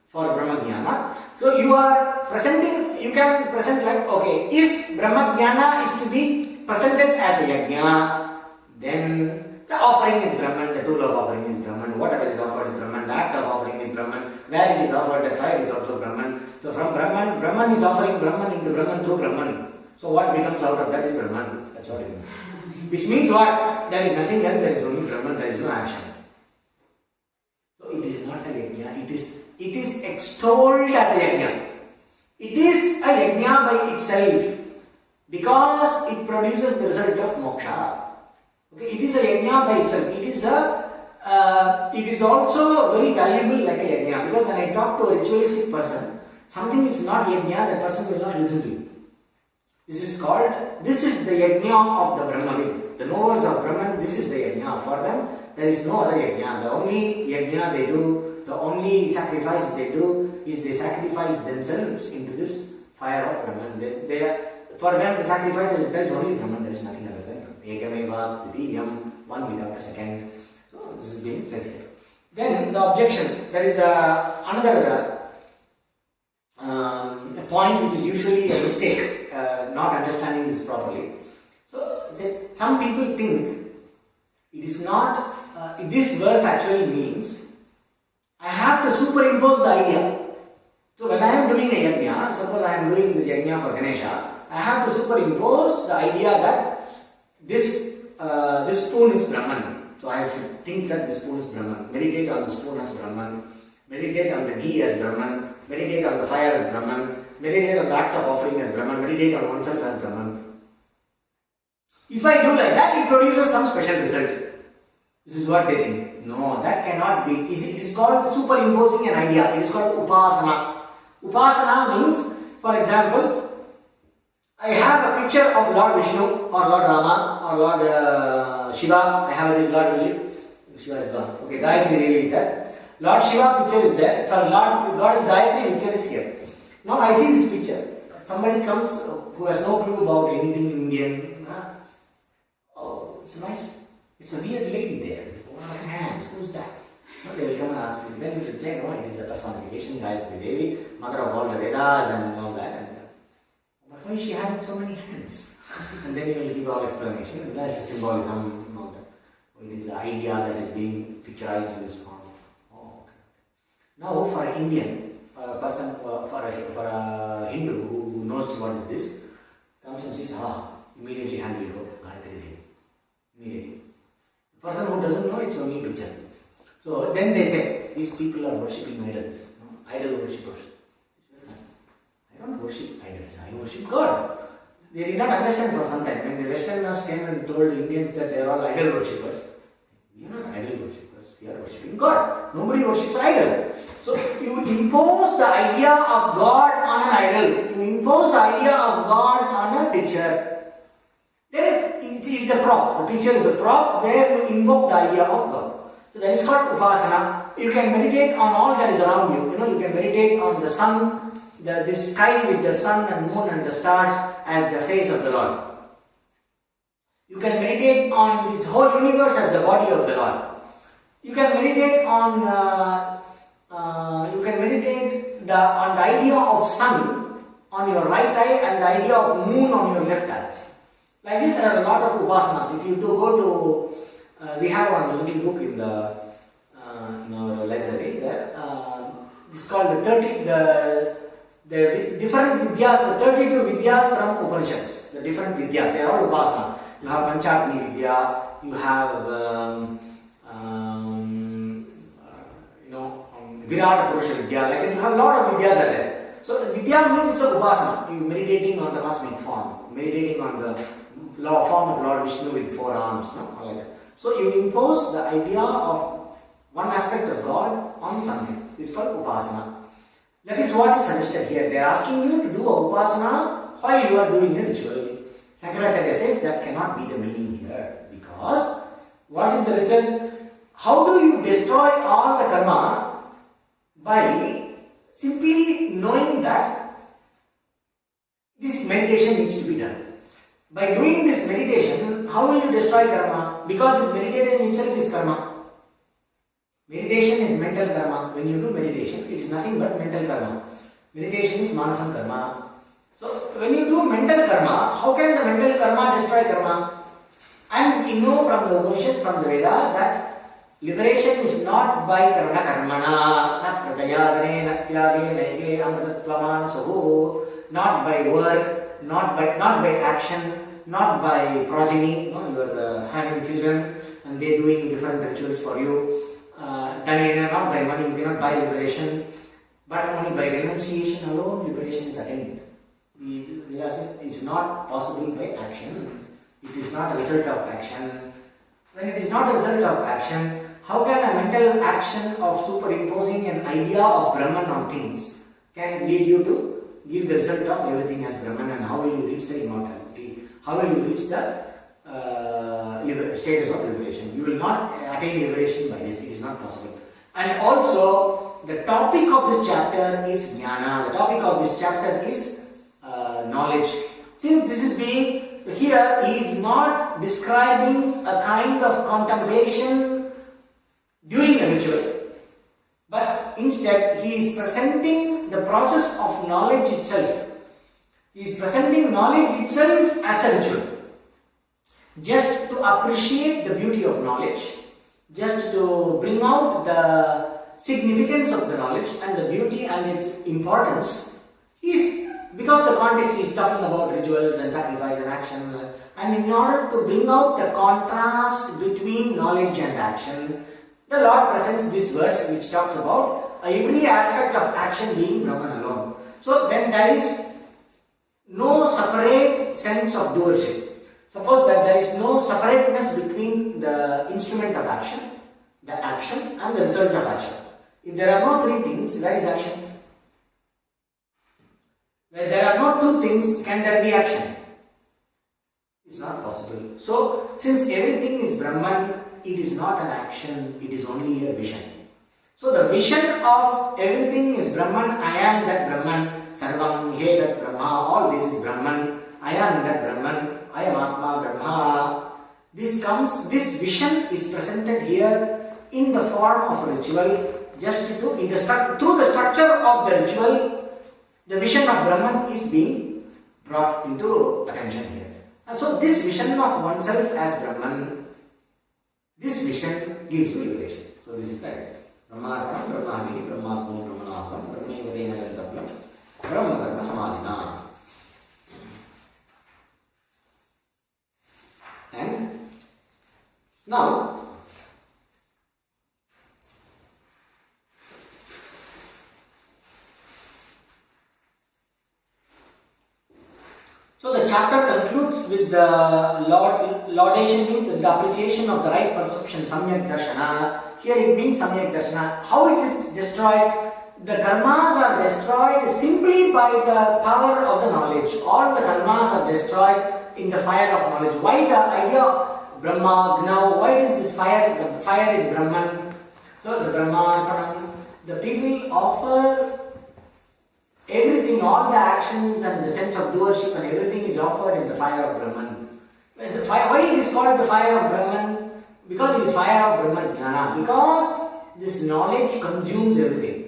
[SPEAKER 2] for Brahmajnana, so you are presenting, you can present like, okay, if Brahmajnana is to be presented as a yajna, then the offering is Brahman, the tool of offering is Brahman, whatever is offered is Brahman, the act of offering is Brahman, where it is offered, that fire is also Brahman. So from Brahman, Brahman is offering Brahman into Brahman through Brahman. So what becomes out of that is Brahman. That's all it means. Which means what? There is nothing else, there is only Brahman, there is no action. So it is not a yajna, it is extolled as a yajna. It is a yajna by itself because it produces the result of moksha. Okay, it is a yajna by itself. It is also very valuable like a yajna, because when I talk to a ritualistic person, something is not yajna, that person will not listen to you. This is the yajna of the Brahmavid. The knowers of Brahman, this is the yajna. For them, there is no other yajna. The only yajna they do, the only sacrifice they do is they sacrifice themselves into this fire of Brahman. For them, the sacrifice is there is only Brahman, there is nothing other than Brahman. Ekameva, Vidiyam, one without a second. So this is being said here. Then the objection, there is another point which is usually a mistake, not understanding this properly. So some people think it is not, this verse actually means I have to superimpose the idea. So when I am doing a yajna, suppose I am doing this yajna for Ganesha, I have to superimpose the idea that this spoon is Brahman. So I should think that this spoon is Brahman. Meditate on the spoon as Brahman. Meditate on the ghee as Brahman. Meditate on the fire as Brahman. Meditate on the act of offering as Brahman. Meditate on oneself as Brahman. If I do like that, it produces some special result. This is what they think. No, that cannot be. It is called superimposing an idea. It is called upasana. Upasana means, for example, I have a picture of Lord Vishnu or Lord Rama or Lord Shiva. I have this Lord Vishnu. Shiva is gone. Okay, Gayatri Devi is there. Lord Shiva picture is there. Sorry, Lord Goddess Gayatri picture is here. Now I see this picture. Somebody comes who has no clue about anything Indian. Oh, it's nice. It's a weird lady there with a lot of hands. Who's that? No, they will come and ask you. Then we should say, no, it is the personification, Gayatri Devi, mother of all the Vedas and all that. But why is she having so many hands? And then you will give all explanation. That's the symbolism and all that. It is the idea that is being picturized in this form. Oh, okay. Now, for an Indian, for a person, for a Hindu who knows what is this, comes and says, immediately hand will go, Gayatri Devi. Immediately. The person who doesn't know, it's only picture. So then they say, these people are worshipping idols, idol worshippers. I don't worship idols, I worship God. They did not understand for some time. When the Westerners came and told Indians that they are all idol worshippers, we are not idol worshippers, we are worshipping God. Nobody worships idol. So you impose the idea of God on an idol, you impose the idea of God on a picture. Then it is a prop, the picture is a prop where you invoke the idea of God. So that is called upasana. You can meditate on all that is around you. You can meditate on the sun, the sky with the sun and moon and the stars as the face of the Lord. You can meditate on this whole universe as the body of the Lord. You can meditate on the idea of sun on your right eye and the idea of moon on your left eye. Like this, there are a lot of upasanas. If you go to we have one little book in our library there. It's called the different vidyas, the 32 vidyas from Upanishads. The different vidyas, they are all upasana. You have Panchagni Vidya, you have Virata Purusha Vidya. Like that, you have a lot of vidyas are there. So vidya means it's a upasana. You meditating on the cosmic form, meditating on the form of Lord Vishnu with 4 arms, all like that. So you impose the idea of one aspect of God on something. It's called upasana. That is what is suggested here. They are asking you to do a upasana while you are doing a ritual. Shankaracharya says that cannot be the meaning here. Because what is the result? How do you destroy all the karma? By simply knowing that this meditation needs to be done. By doing this meditation, how will you destroy karma? Because this meditation itself is karma. Meditation is mental karma. When you do meditation, it is nothing but mental karma. Meditation is manasam karma. So, when you do mental karma, how can the mental karma destroy karma? And we know from the Upanishads, from the Veda, that liberation is not by karana karmana, na prajayadane, na tyage, naige, amritatvamana saho, not by work, not by action, not by progeny. You are having children and they doing different rituals for you. Not by money, you cannot buy liberation, but only by renunciation alone liberation is attained. It's not possible by action. It is not a result of action. When it is not a result of action, how can a mental action of superimposing an idea of Brahman on things can lead you to give the result of everything as Brahman, and how will you reach the immortality? How will you reach the status of liberation? You will not attain liberation by this. It is not possible. And also, the topic of this chapter is jnana. The topic of this chapter is knowledge. Since this is being here, he is not describing a kind of contemplation during a ritual, but instead he is presenting the process of knowledge itself. He is presenting knowledge itself as a ritual, just to appreciate the beauty of knowledge, just to bring out the significance of the knowledge and the beauty and its importance is because the context is talking about rituals and sacrifice and action, and in order to bring out the contrast between knowledge and action, the Lord presents this verse which talks about every aspect of action being Brahman alone. So when there is no separate sense of doership, suppose that there is no separateness between the instrument of action, the action and the result of action. If there are no three things, where is action? Where there are no two things, can there be action? It's not possible. So, since everything is Brahman, it is not an action, it is only a vision. So, the vision of everything is Brahman, I am that Brahman, Sarvam, He that Brahma, all this is Brahman, I am that Brahman, I am Atma, Brahma. This vision is presented here in the form of a ritual, just through the structure of the ritual. The vision of Brahman is being brought into attention here. And so this vision of oneself as Brahman, this vision gives you liberation. So this is that. Brahmarpam, Brahmavihi, Brahmatmo, Brahmanapam, Brahmevadena Gantavya, Brahma Karma Samadhina. And now, so the chapter concludes with the laudation, means the appreciation of the right perception, Samyak Darshana. Here it means Samyak Darshana. How it is destroyed? The karmas are destroyed simply by the power of the knowledge. All the karmas are destroyed in the fire of knowledge. Why the idea of Brahma, Gna? Why is this fire? The fire is Brahman. So the Brahma, the people offer everything, all the actions and the sense of doership and everything is offered in the fire of Brahman. Why it is called the fire of Brahman? Because it is fire of Brahman Jnana. Because this knowledge consumes everything.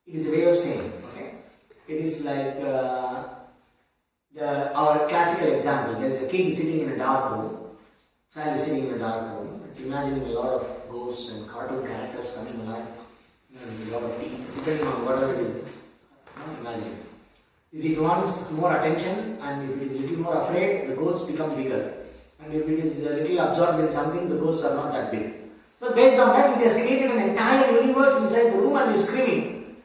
[SPEAKER 2] It is a way of saying. Okay? It is like our classical example. There is a king sitting in a dark room. Child is sitting in a dark room. It's imagining a lot of ghosts and cartoon characters coming alive. A lot of teeth, depending on whatever it is. Imagine. If it wants more attention and if it is a little more afraid, the ghosts become bigger. And if it is a little absorbed in something, the ghosts are not that big. So based on that, it has created an entire universe inside the room and is screaming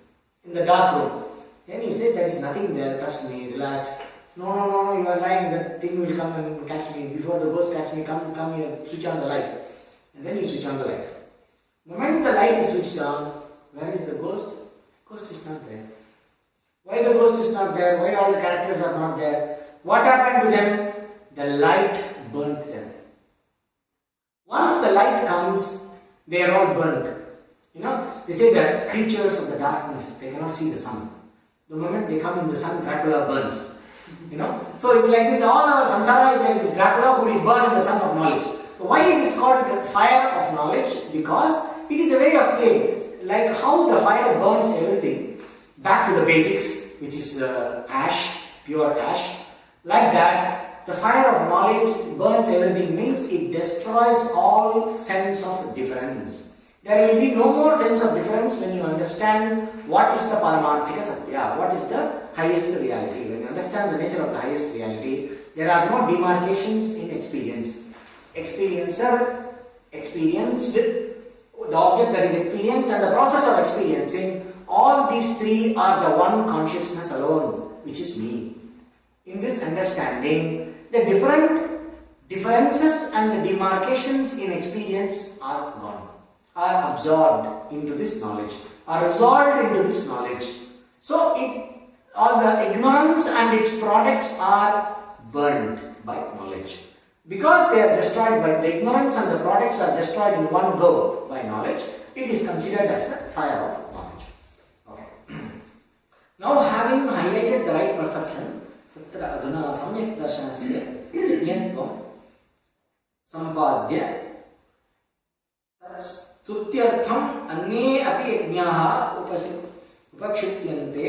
[SPEAKER 2] in the dark room. Then you say, there is nothing there, trust me, relax. No, you are lying, that thing will come and catch me. Before the ghost catch me, come here, switch on the light. And then you switch on the light. The moment the light is switched on, where is the ghost? Ghost is not there. Why the ghost is not there? Why all the characters are not there? What happened to them? The light burnt them. Once the light comes, they are all burnt. They say that creatures of the darkness, they cannot see the sun. The moment they come in the sun, Dracula burns. So it's like this, all our samsara is like this Dracula who will burn in the sun of knowledge. So why it is called fire of knowledge? Because it is a way of saying, like how the fire burns everything back to the basics, which is ash, pure ash. Like that, the fire of knowledge burns everything, means it destroys all sense of difference. There will be no more sense of difference when you understand what is the Paramarthika Satya, what is the highest reality. When you understand the nature of the highest reality, there are no demarcations in experience. Experiencer, experienced, the object that is experienced and the process of experiencing, all these three are the one consciousness alone, which is me. In this understanding, the differences and the demarcations in experience are gone, are absorbed into this knowledge, are resolved into this knowledge. So all the ignorance and its products are burned by knowledge. Because they are destroyed by the ignorance and the products are destroyed in one go by knowledge, it is considered as the fire of knowledge. Okay. Now, having highlighted the right perception, adhuna samyak darshanasya yajnatvam sampadya stutyartham anye api yajnaha upakshityante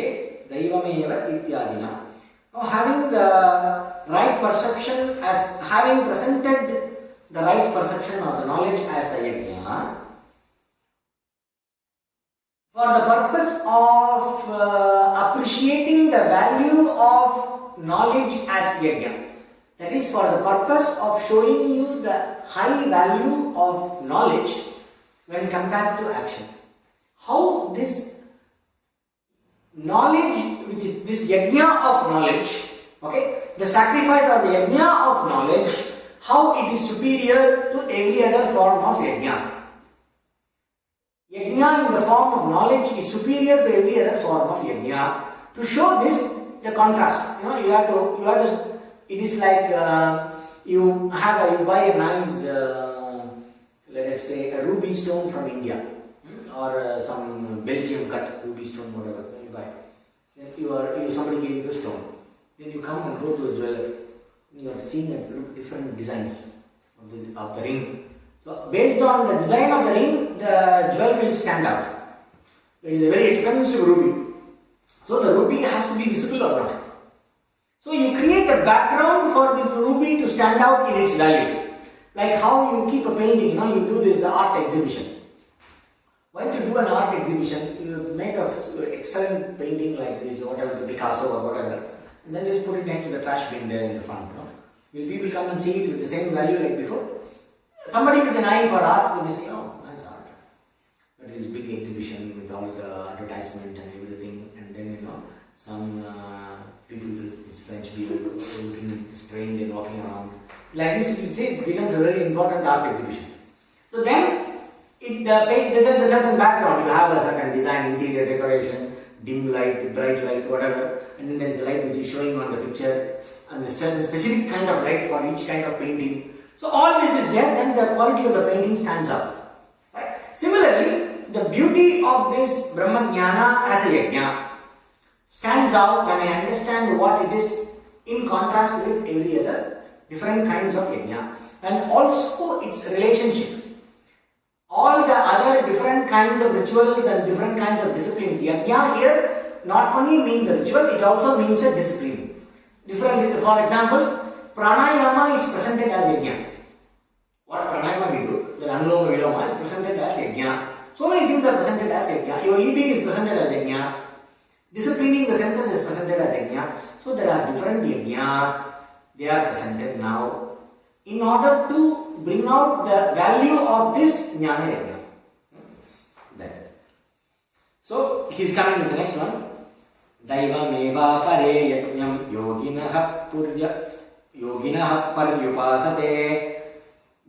[SPEAKER 2] daivameva ityadina. Now, having the right perception, as having presented the right perception of the knowledge as a yajna, for the purpose of appreciating the value of knowledge as yajna. That is for the purpose of showing you the high value of knowledge when compared to action. How this knowledge, which is this yajna of knowledge, okay, the sacrifice or the yajna of knowledge, how it is superior to every other form of yajna. Yajna in the form of knowledge is superior to every other form of yajna. To show this, the contrast, you have to. It is like you buy a nice, let us say, a ruby stone from India, or some Belgium cut ruby stone, whatever you buy. Then somebody gave you the stone. Then you come and go to a jeweler. You are seeing different designs of the ring. So based on the design of the ring, the jewel will stand out. It is a very expensive ruby. So the ruby has to be visible or not. So you create a background for this ruby to stand out in its value. Like how you keep a painting, you do this art exhibition. When you do an art exhibition, you make an excellent painting like this, whatever, the Picasso or whatever, and then just put it next to the trash bin there in the front. Will people come and see it with the same value like before? Somebody with an eye for art will say, oh, that's art. But it is a big exhibition with all the advertisement and everything, and then some people, French people, looking strange and walking around. Like this, you say it becomes a very important art exhibition. So then, there is a certain background. You have a certain design, interior decoration, dim light, bright light, whatever, and then there is a light which is showing on the picture, and there's a specific kind of light for each kind of painting. So all this is there, then the quality of the painting stands out. Right? Similarly, the beauty of this Brahma Jnana as a yajna stands out when I understand what it is in contrast with every other different kinds of yajna, and also its relationship. All the other different kinds of rituals and different kinds of disciplines. Yajna here not only means a ritual, it also means a discipline. Different, for example, pranayama is presented as yajna. What pranayama we do, the anuloma viloma is presented as yajna. So many things are presented as yajna. Your eating is presented as yajna. Disciplining the senses is presented as yajna. So there are different yajnas. They are presented now in order to bring out the value of this jnana yajna. So he is coming with the next one. Daivameva pare yajnam yoginaha paryupasate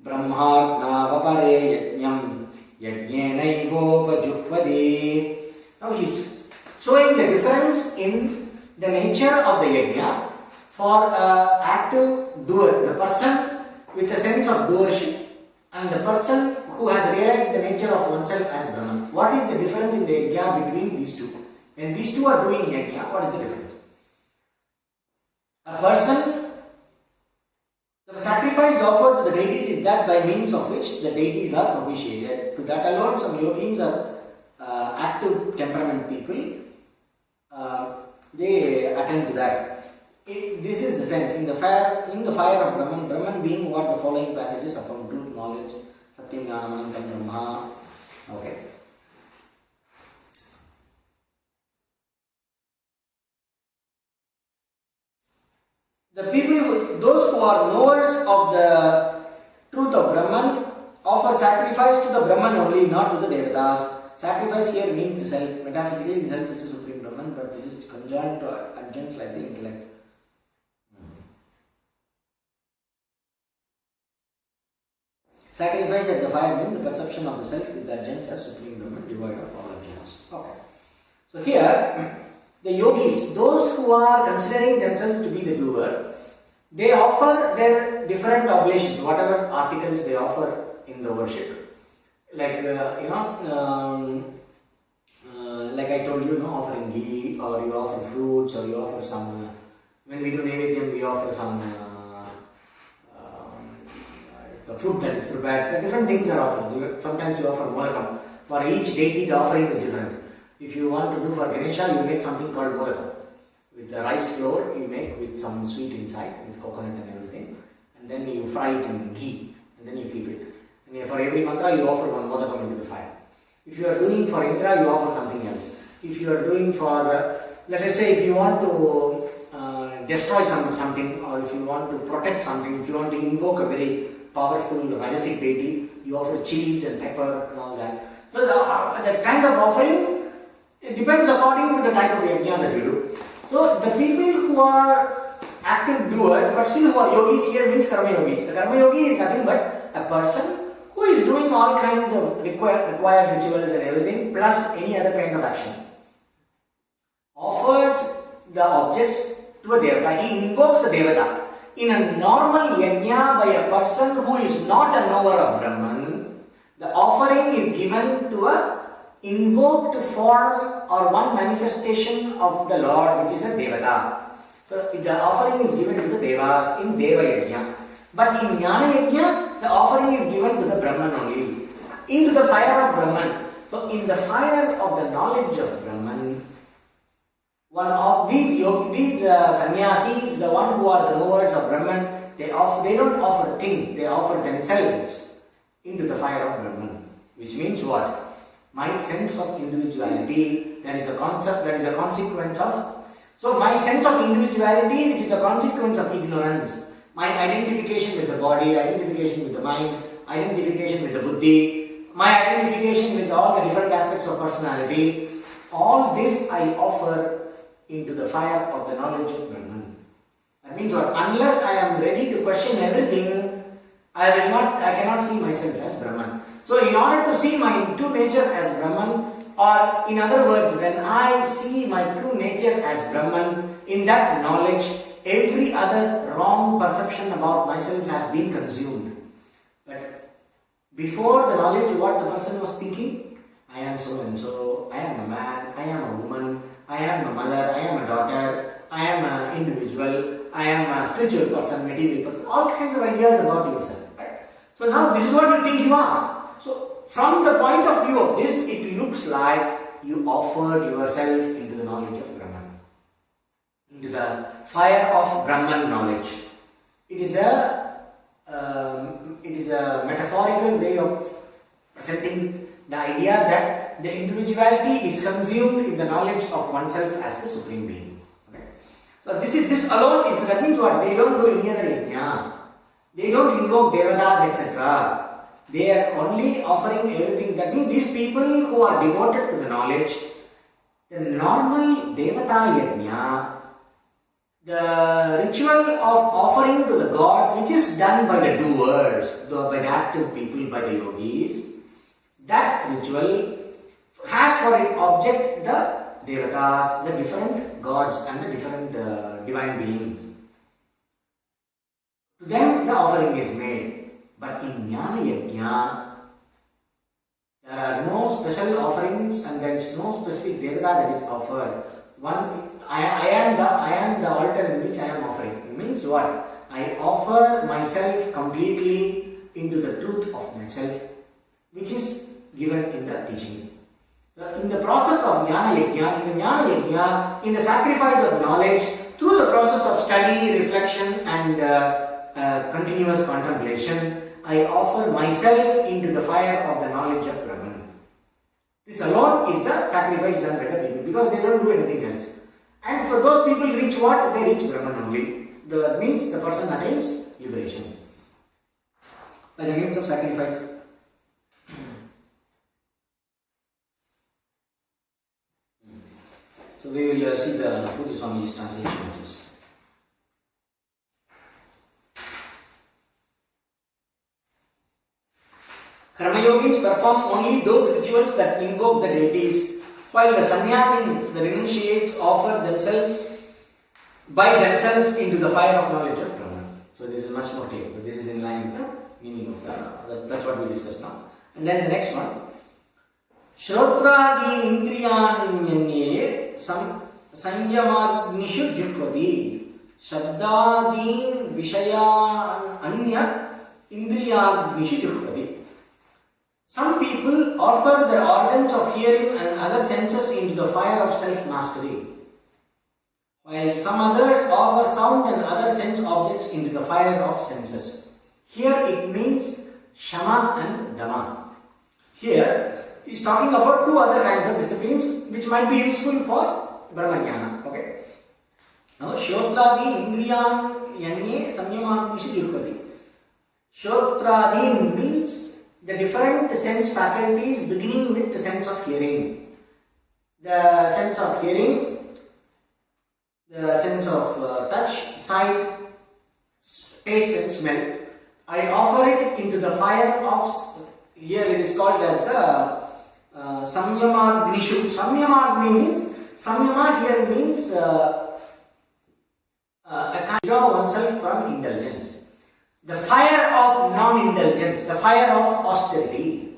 [SPEAKER 2] brahmagnava pare yajnam yajnenaivopajuhvadi. Now he is showing the difference in the nature of the yajna for an active doer, the person with a sense of doership, and the person who has realized the nature of oneself as Brahman. What is the difference in the yajna between these two? When these two are doing yajna, what is the difference? A person, the sacrifice offered to the deities is that by means of which the deities are propitiated. To that alone, some yogins are active temperament people. They attend to that. This is the sense in the fire of Brahman. Brahman being what the following passages about truth, knowledge, Satyam, Jnanam, Anantam, Brahma. Okay. The people, those who are knowers of the truth of Brahman, offer sacrifice to the Brahman only, not to the Devatas. Sacrifice here means self. Metaphysically, self is the supreme Brahman, but this is conjoined to adjuncts like the intellect. Sacrifice at the fire means the perception of the self with the adjuncts as supreme Brahman, devoid of all adjuncts. Okay. So here, the yogis, those who are considering themselves to be the doer, they offer their different oblations, whatever articles they offer in the worship. Like, like I told you, offering ghee, or you offer fruits, or you offer some, when we do Naivedyam, we offer some the food that is prepared. The different things are offered. Sometimes you offer modakam. For each deity, the offering is different. If you want to do for Ganesha, you make something called modakam. With the rice flour, you make with some sweet inside, with coconut and everything. And then you fry it in ghee, and then you keep it. And for every mantra, you offer one modakam into the fire. If you are doing for Indra, you offer something else. If you are doing for, let us say, if you want to destroy something, or if you want to protect something, if you want to invoke a very powerful Rajasic deity, you offer chilies and pepper and all that. So that kind of offering, it depends according to the type of yajna that you do. So the people who are active doers, but still who are yogis here means karma yogis. The karma yogi is nothing but a person who is doing all kinds of required rituals and everything, plus any other kind of action. Offers the objects to a devata. He invokes a devata. In a normal yajna by a person who is not a knower of Brahman, the offering is given to a invoked form or one manifestation of the Lord, which is a devata. So the offering is given to the devas in Deva Yajna. But in Jnana Yajna, the offering is given to the Brahman only, into the fire of Brahman. So in the fire of the knowledge of Brahman, one of these sannyasis, the one who are the knowers of Brahman, they don't offer things, they offer themselves into the fire of Brahman. Which means what? My sense of individuality, that is a concept, that is a consequence of. So my sense of individuality, which is a consequence of ignorance. My identification with the body, identification with the mind, identification with the buddhi, my identification with all the different aspects of personality, all this I offer into the fire of the knowledge of Brahman. That means what? Unless I am ready to question everything, I cannot see myself as Brahman. So in order to see my true nature as Brahman, or in other words, when I see my true nature as Brahman, in that knowledge, every other wrong perception about myself has been consumed. But before the knowledge, what the person was thinking, I am so and so, I am a man, I am a woman, I am a mother, I am a daughter, I am an individual, I am a spiritual person, material person, all kinds of ideas about yourself. Right? So now this is what you think you are. So from the point of view of this, it looks like you offered yourself into the knowledge of Brahman, into the fire of Brahman knowledge. It is a metaphorical way of presenting the idea that the individuality is consumed in the knowledge of oneself as the Supreme Being. Okay? So this alone is, that means what? They don't do any other yajna. They don't invoke devatas, etc. They are only offering everything. That means these people who are devoted to the knowledge, the normal devata yajna, the ritual of offering to the gods, which is done by the doers, by the active people, by the yogis, that ritual has for its object the devatas, the different gods and the different divine beings. To them the offering is made. But in Jnana Yajna, there are no special offerings and there is no specific devata that is offered. I am the altar in which I am offering. It means what? I offer myself completely into the truth of myself, which is given in the teaching. So in the process of Jnana Yajna, in the sacrifice of knowledge, through the process of study, reflection and continuous contemplation, I offer myself into the fire of the knowledge of Brahman. This alone is the sacrifice done by the people, because they don't do anything else. And for those people reach what? They reach Brahman only. That means the person attains liberation by the means of sacrifice. So we will see the Pujya Swamiji's translation of this. Karma yogins perform only those rituals that invoke the deities, while the sannyasis, the renunciates, offer themselves by themselves into the fire of knowledge of Brahman. So this is much more clear. So this is in line with the meaning of that's what we discuss now. And then the next one. Shrotradi indriyanyanye sanyamadnishu jutvati shabdadin vishaya anya indriyagnishu jutvati. Some people offer their organs of hearing and other senses into the fire of self-mastery, while some others offer sound and other sense objects into the fire of senses. Here it means Shama and Dama. Here, He's talking about two other kinds of disciplines which might be useful for Brahmajnana. Okay. Now, Shrotradi Indriyan Yani Samyamadvishi Jurpati. Shrotradi means the different sense faculties beginning with the sense of hearing. The sense of hearing, the sense of touch, sight, taste and smell. I offer it into the fire of, here it is called as the Samyamagnishu. Samyamagni means, Samyama here means draw oneself from indulgence. The fire of non-indulgence, the fire of austerity.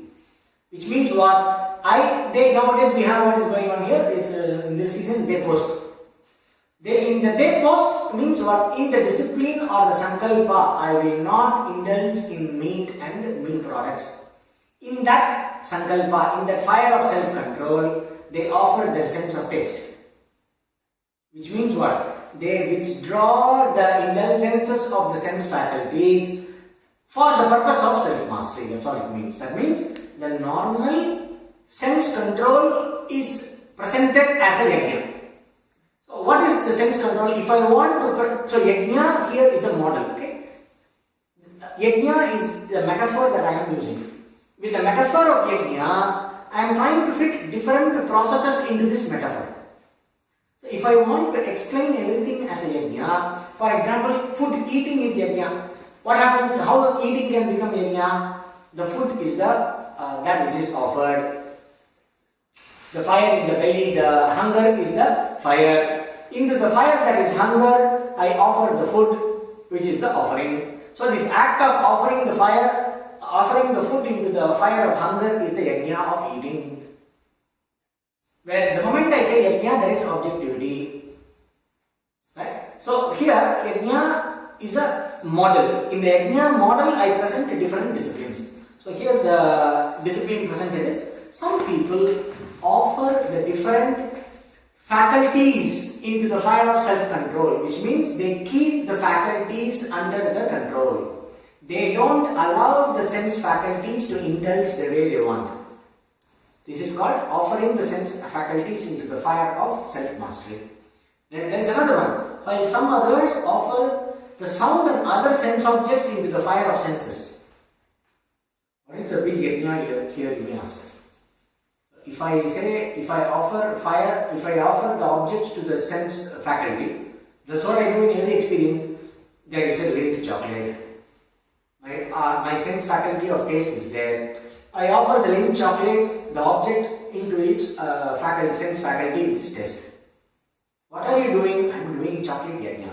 [SPEAKER 2] Which means what? They nowadays we have what is going on here is in this season they post. In the day post means what? In the discipline or the sankalpa, I will not indulge in meat and milk products. In that sankalpa, in that fire of self-control, they offer their sense of taste. Which means what? They withdraw the indulgences of the sense faculties for the purpose of self-mastery. That's all it means. That means the normal sense control is presented as a yajna. So what is the sense control? If I want to, so yajna here is a model, okay? Yajna is the metaphor that I am using. With the metaphor of yajna, I am trying to fit different processes into this metaphor. So if I want to explain everything as a yajna, for example, food eating is yajna. What happens? How eating can become yajna? The food is the that which is offered. The fire in the belly, the hunger is the fire. Into the fire that is hunger, I offer the food, which is the offering. So this act of offering the fire, offering the food into the fire of hunger is the yajna of eating. Where the moment I say yajna, there is objectivity. Right? So here, yajna is a model. In the yajna model, I present different disciplines. So here the discipline presented is, some people offer the different faculties into the fire of self-control, which means they keep the faculties under the control. They don't allow the sense faculties to indulge the way they want. This is called offering the sense faculties into the fire of self-mastery. Then there is another one. While some others offer the sound and other sense objects into the fire of senses. What is the big yajna here, you may ask? If I offer the objects to the sense faculty, that's what I do in every experience. There is a lint chocolate. My sense faculty of taste is there. I offer the lint chocolate, the object into its sense faculty, which is taste. What are you doing? I am doing chocolate yajna.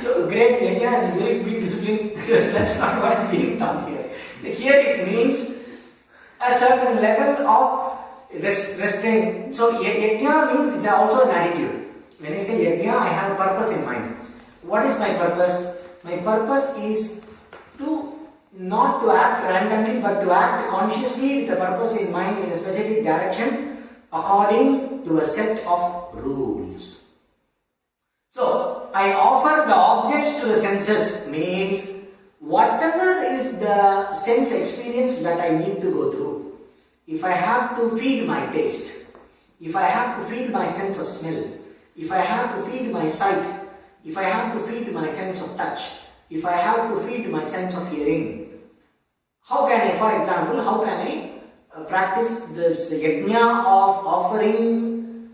[SPEAKER 2] So great yajna is a very big discipline. That's not what is being taught here. Here it means a certain level of restraint. So yajna means it's also an attitude. When I say yajna, I have a purpose in mind. What is my purpose? My purpose is not to act randomly, but to act consciously with a purpose in mind in a specific direction according to a set of rules. So I offer the objects to the senses means whatever is the sense experience that I need to go through. If I have to feed my taste, if I have to feed my sense of smell, if I have to feed my sight, if I have to feed my sense of touch, if I have to feed my sense of hearing, how can I, for example, practice this yajna of offering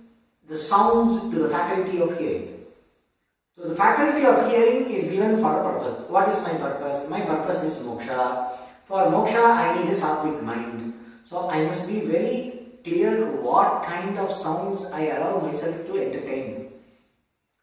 [SPEAKER 2] the sounds to the faculty of hearing? So the faculty of hearing is given for a purpose. What is my purpose? My purpose is moksha. For moksha, I need a sattvic mind. So I must be very clear what kind of sounds I allow myself to entertain.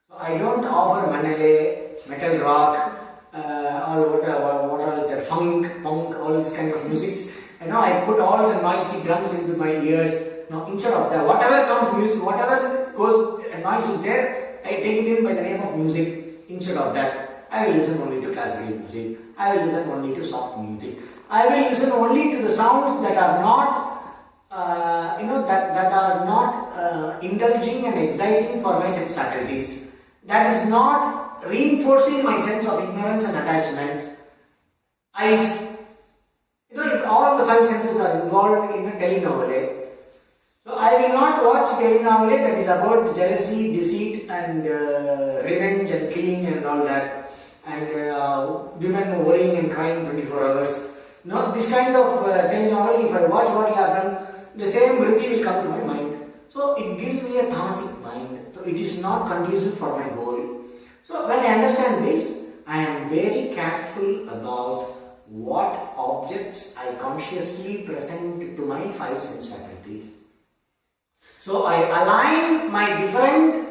[SPEAKER 2] So I don't offer manale, metal rock, or what are there, funk, punk, all this kind of musics. I put all the noisy drums into my ears. Now instead of that, whatever comes music, whatever goes noise is there, I take it in by the name of music. Instead of that, I will listen only to classical music. I will listen only to soft music. I will listen only to the sounds that are not, that are not indulging and exciting for my sense faculties. That is not reinforcing my sense of ignorance and attachment. Eyes. If all the five senses are
[SPEAKER 3] involved in a telenovela. So I will not watch telenovela that is about jealousy, deceit and revenge and killing and all that, and women worrying and crying 24 hours. No, this kind of telenovela, if I watch what will happen, the same vritti will come to my mind. So it gives me a tamasic mind. So it is not conducive for my goal. So when I understand this, I am very careful about what objects I consciously present to my five sense faculties. So I align my different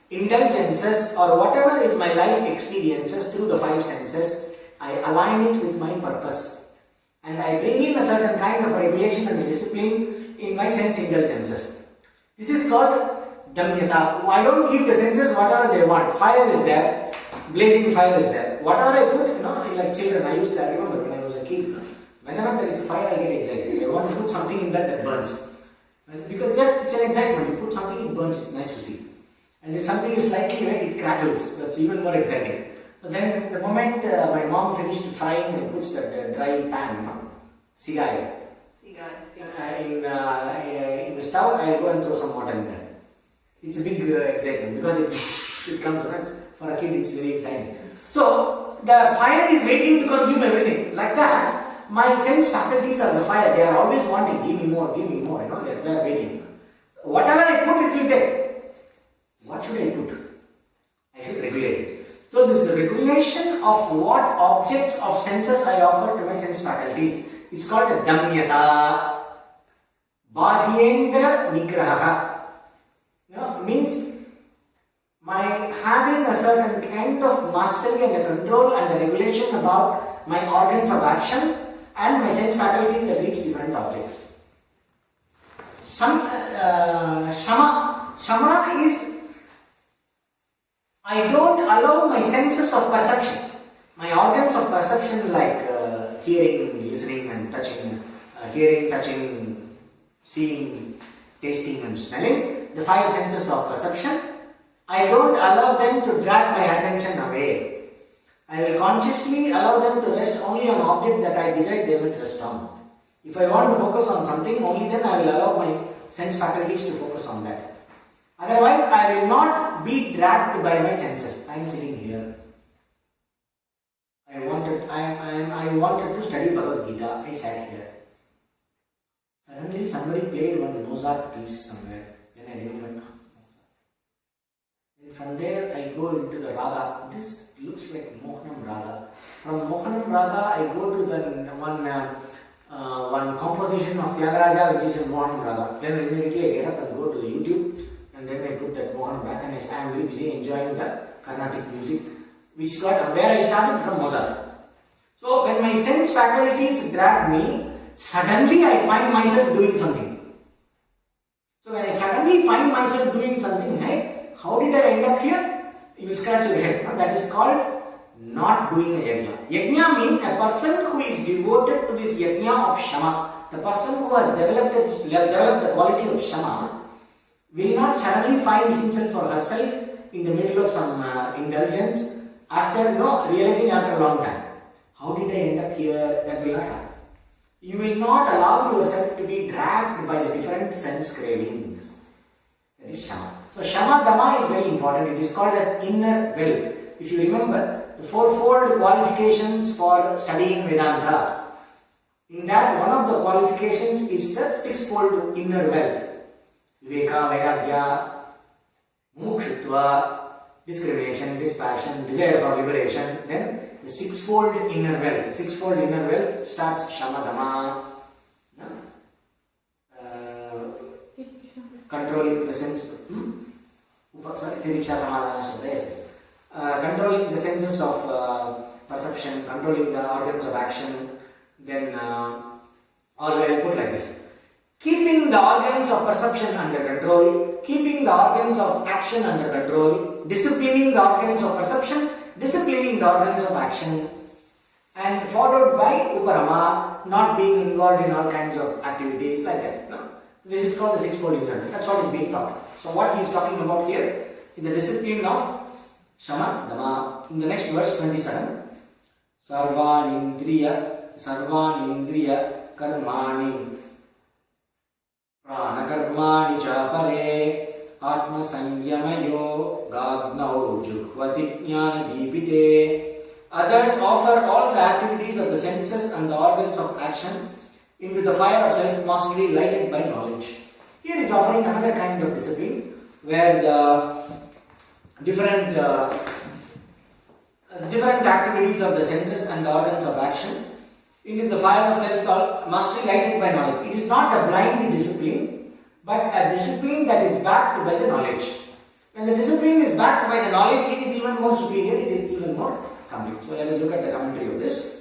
[SPEAKER 3] indulgences or whatever is my life experiences through the five senses. I align it with my purpose. And I bring in a certain kind of regulation and discipline in my sense indulgences. This is called Damyata. I don't give the senses whatever they want. Fire is there, blazing fire is there. Whatever I put, like children, I remember when I was a kid, whenever there is a fire, I get excited. I want to put something in that burns. Because just it's an excitement. You put something, it burns, it's nice to see. And if something is slightly wet, it crackles. That's even more exciting. So then the moment my mom finished frying and puts that dry pan, sigai, in the stove, I go and throw some water in there. It's a big excitement because it comes once. For a kid, it's very exciting. So the fire is waiting to consume everything. Like that, my sense faculties are the fire. They are always wanting, give me more, give me more. They are waiting. So whatever I put, it will take. What should I put? I should regulate it. So this regulation of what objects of senses I offer to my sense faculties is called a Damyata. Bahyendra Nigraha. Means my having a certain kind of mastery and a control and a regulation about my organs of action and my sense faculties that reach different objects. Shama is I don't allow my senses of perception, my organs of perception like hearing, listening and touching, hearing, touching, seeing, tasting and smelling, the five senses of perception, I don't allow them to drag my attention away. I will consciously allow them to rest only on object that I decide they will rest on. If I want to focus on something, only then I will allow my sense faculties to focus on that. Otherwise, I will not be dragged by my senses. I am sitting here. I wanted to study Bhagavad Gita. I sat here. Suddenly, somebody played one Mozart piece somewhere. Then I remembered. And from there, I go into the Raga. This looks like Mohanam Raga. From Mohanam Raga, I go to the one composition of Tyagaraja, which is in Mohanam Raga. Then immediately I get up and go to the YouTube. And then I put that Mohan back and I am very busy enjoying the Carnatic music, which got where I started from Mozart. So when my sense faculties drag me, suddenly I find myself doing something. So when I suddenly find myself doing something, hey, how did I end up here? You will scratch your head. That is called not doing a yajna. Yajna means a person who is devoted to this yajna of Shama. The person who has developed the quality of Shama will not suddenly find himself or herself in the middle of some indulgence after realizing after a long time. How did I end up here? That will not happen. You will not allow yourself to be dragged by the different sense cravings. That is Shama. So Shama Dama is very important. It is called as inner wealth. If you remember the fourfold qualifications for studying Vedanta, in that one of the qualifications is the sixfold inner wealth. Viveka, Vairagya, Mukshutva, discrimination, dispassion, desire for liberation. Then the sixfold inner wealth. The sixfold inner wealth starts Shamadama, controlling the sense. Controlling the senses of perception, controlling the organs of action. Then, or I'll put like this. Keeping the organs of perception under control, keeping the organs of action under control, disciplining the organs of perception, disciplining the organs of action, and followed by Uparama, not being involved in all kinds of activities like that. No? This is called the sixfold ignorance. That's what is being taught. So what he is talking about here is the discipline of Shama Dama. In the next verse 27, Sarvanindriya Karmani
[SPEAKER 2] प्राणकर्माणि च परे आत्मसंयमयोगाग्नौ जुह्वति ज्ञानदीपिते. Others offer all the activities of the senses and the organs of action into the fire of self-mastery lighted by knowledge. Here is offering another kind of discipline where the different activities of the senses and the organs of action into the fire of self-mastery lighted by knowledge. It is not a blind discipline, but a discipline that is backed by the knowledge. When the discipline is backed by the knowledge, it is even more superior, it is even more complete. So let us look at the commentary of this.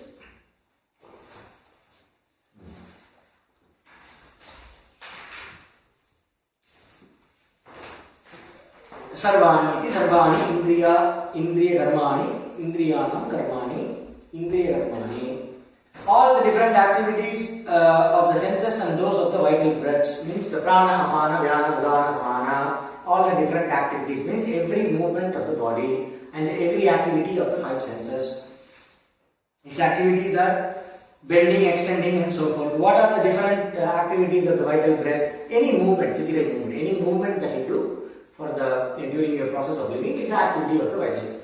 [SPEAKER 2] सर्वाणि इति सर्वाणि इंद्रिय कर्माणि इंद्रियाणां कर्माणि इंद्रिय कर्माणि. All the different activities of the senses and those of the vital breaths means the prana, apana, vyana, udana, samana. All the different activities means every movement of the body and every activity of the five senses. Its activities are bending, extending, and so forth. What are the different activities of the vital breath? Any movement, physical movement, any movement that you do for the during your process of living is an activity of the vitality.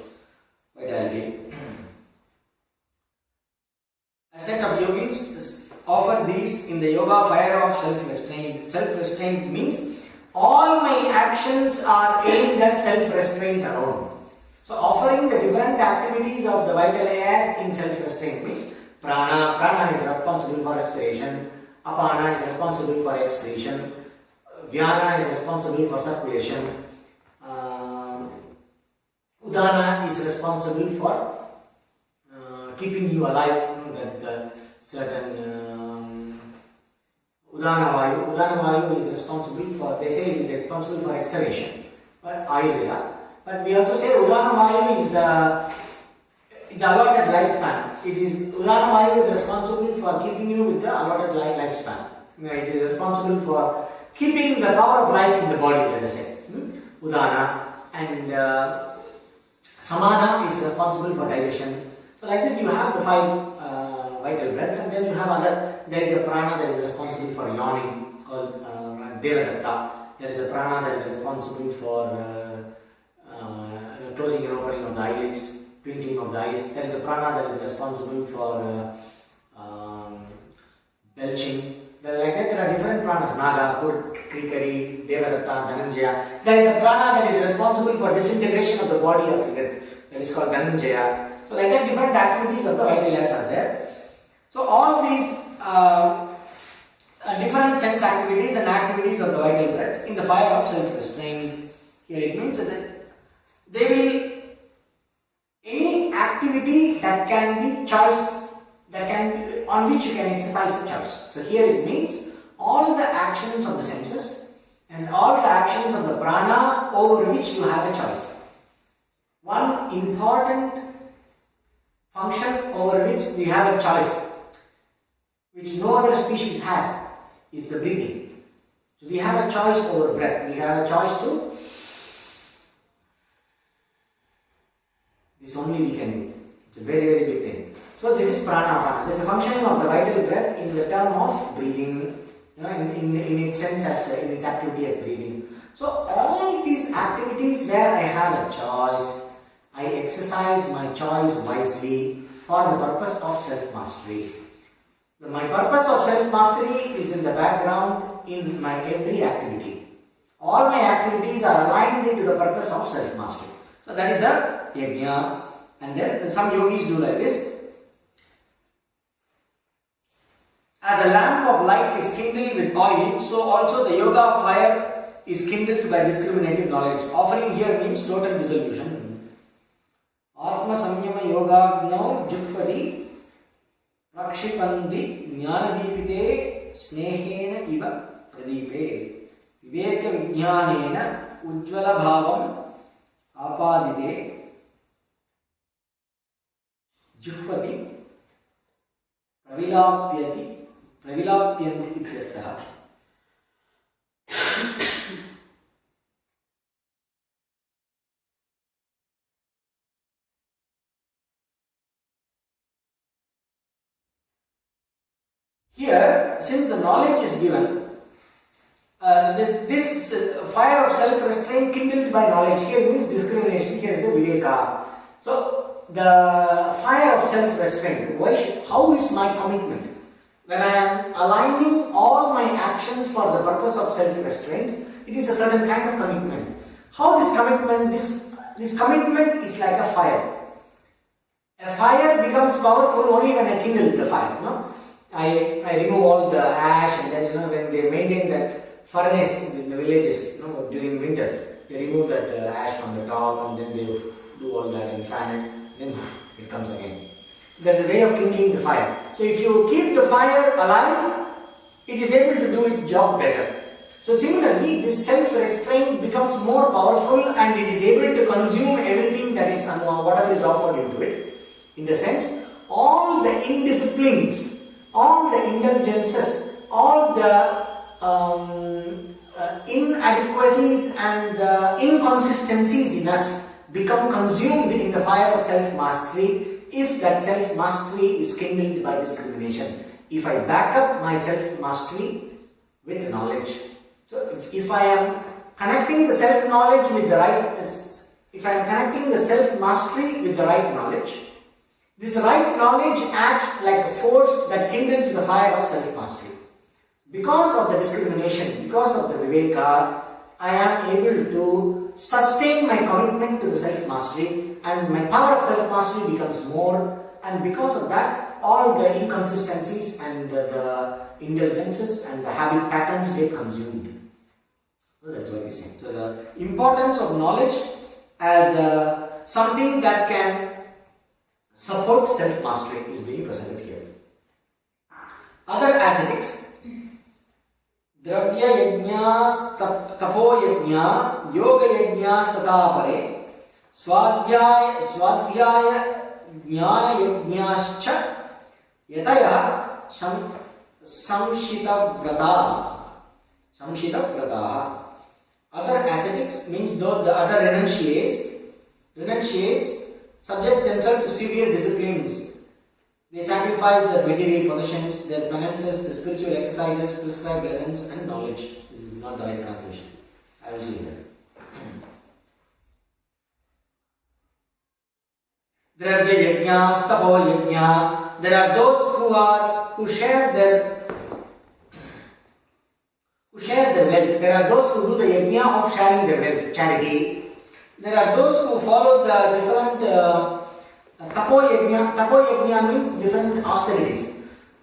[SPEAKER 2] A set of yogins offer these in the yoga fire of self-restraint. Self-restraint means all my actions are aimed at self-restraint alone. So offering the different activities of the vital air in self-restraint means prana is responsible for respiration, apana is responsible for exhalation, vyana is responsible for circulation, udana is responsible for keeping you alive. That is a certain udana vayu is responsible for, they say it is responsible for exhalation, but ayurveda. But we also say udana vayu is the allotted lifespan. It is udana vayu is responsible for keeping you with the allotted lifespan. It is responsible for keeping the power of life in the body, let us say. Udana. And samana is responsible for digestion. So like this you have the five vital breaths, and then you have there is a prana that is responsible for yawning called Devadatta. There is a prana that is responsible for closing and opening of the eyelids, twinkling of the eyes. There is a prana that is responsible for belching. Like that there are different pranas, Naga, Krikari, Devadatta, Dhananjaya. There is a prana that is responsible for disintegration of the body of Earth. That is called Dhananjaya. So like that different activities of the vital layers are there. So all these different sense activities and activities of the vital breaths in the fire of self-restraint. Here it means that they will, any activity that can be choice, on which you can exercise a choice. So here it means all the actions of the senses and all the actions of the prana over which you have a choice. One important function over which we have a choice, which no other species has, is the breathing. So we have a choice over breath. We have a choice to, this only we can do. It's a very, very big thing. So this is prana. This is a function of the vital breath in the term of breathing, in its sense as in its activity as breathing. So all these activities where I have a choice, I exercise my choice wisely for the purpose of self-mastery. My purpose of self-mastery is in the background in my every activity. All my activities are aligned into the purpose of self-mastery. So that is a yajna. And then some yogis do like this. As a lamp of light is kindled with oil, so also the yoga of fire is kindled by discriminative knowledge. Offering here means total dissolution. Atma samyama yogagnau jukvadi prakshipandi jnanadipite snehena iva pradipe viveka vijnanena ujjvala bhavam apadite jukvadi pravilapyanti ityartha. Here, since the knowledge is given,
[SPEAKER 3] this fire of self-restraint kindled by knowledge here means discrimination. Here is the viveka. So the fire of self-restraint. How is my commitment? When I am aligning all my actions for the purpose of self-restraint, it is a certain kind of commitment. How this commitment? This commitment is like a fire. A fire becomes powerful only when I kindle the fire. No? I remove all the ash, and then when they maintain that furnace in the villages during winter, they remove that ash from the top, and then they do all that and fan it, then it comes again. There's a way of kindling the fire. So if you keep the fire alive, it is able to do its job better. So similarly, this self-restraint becomes more powerful and it is able to consume everything that is whatever is offered into it. In the sense, all the indisciplines, all the indulgences, all the inadequacies and the inconsistencies in us become consumed in the fire of self-mastery if that self-mastery is kindled by discrimination. If I back up my self-mastery with knowledge. So if I am connecting the self-knowledge with the right, if I am connecting the self-mastery with the right knowledge, this right knowledge acts like a force that kindles the fire of self-mastery. Because of the discrimination, because of the viveka, I am able to sustain my commitment to the self-mastery, and my power of self-mastery becomes more, and because of that, all the inconsistencies and the indulgences and the habit patterns get consumed. So that's what he's saying. So the importance of knowledge as something that can support self-mastery is being presented here. Other ascetics, Dravya yajnas, tapo yajna, yoga yajnas tata pare, swadhyaya jnana yajnascha, yataya samshita vrata. Other ascetics means those the other renunciates subject themselves to severe disciplines. They sacrifice their material possessions, their penances, the spiritual exercises, prescribed lessons, and knowledge. This is not the right translation. I will see that. Dravya yajna, tapo yajna. There are those who share their wealth. There are those who do the yajna of sharing their wealth, charity. There are those who follow the different tapo yajna. Tapo yajna means different austerities.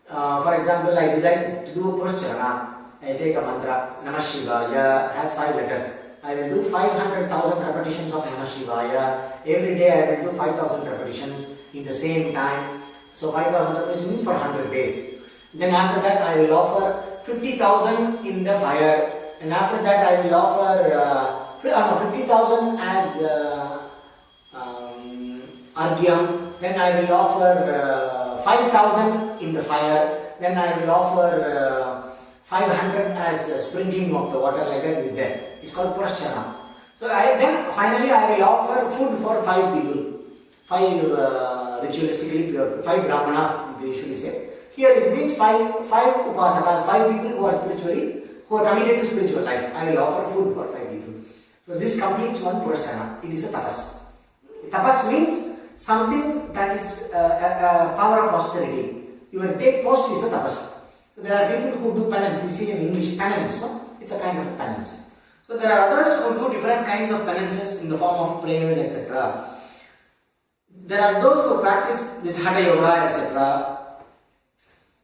[SPEAKER 3] For example, I decide to do a pushcharana. I take a mantra, Namah Shivaya, has 5 letters. I will do 500,000 repetitions of Namah Shivaya. Every day I will do 5,000 repetitions in the same time. So 5,000 repetitions means for 100 days. Then after that I will offer 50,000 in the fire. And after that I will offer 50,000 as argyam. Then I will offer 5,000 in the fire. Then I will offer 500 as sprinkling of the water, like that is there. It's called praschana. So then finally I will offer food for 5 people. 5 ritualistically pure, 5 brahmanas they usually say. Here it means 5 upasakas, 5 people who are committed to spiritual life. I will offer food for 5 people. So this completes one praschana. It is a tapas. Tapas means something that is a power of austerity. Your take post is a tapas. So there are people who do penance. We see in English penance, no? It's a kind of penance. So there are others who do different kinds of penances in the form of prayers, etc. There are those who practice this Hatha Yoga, etc.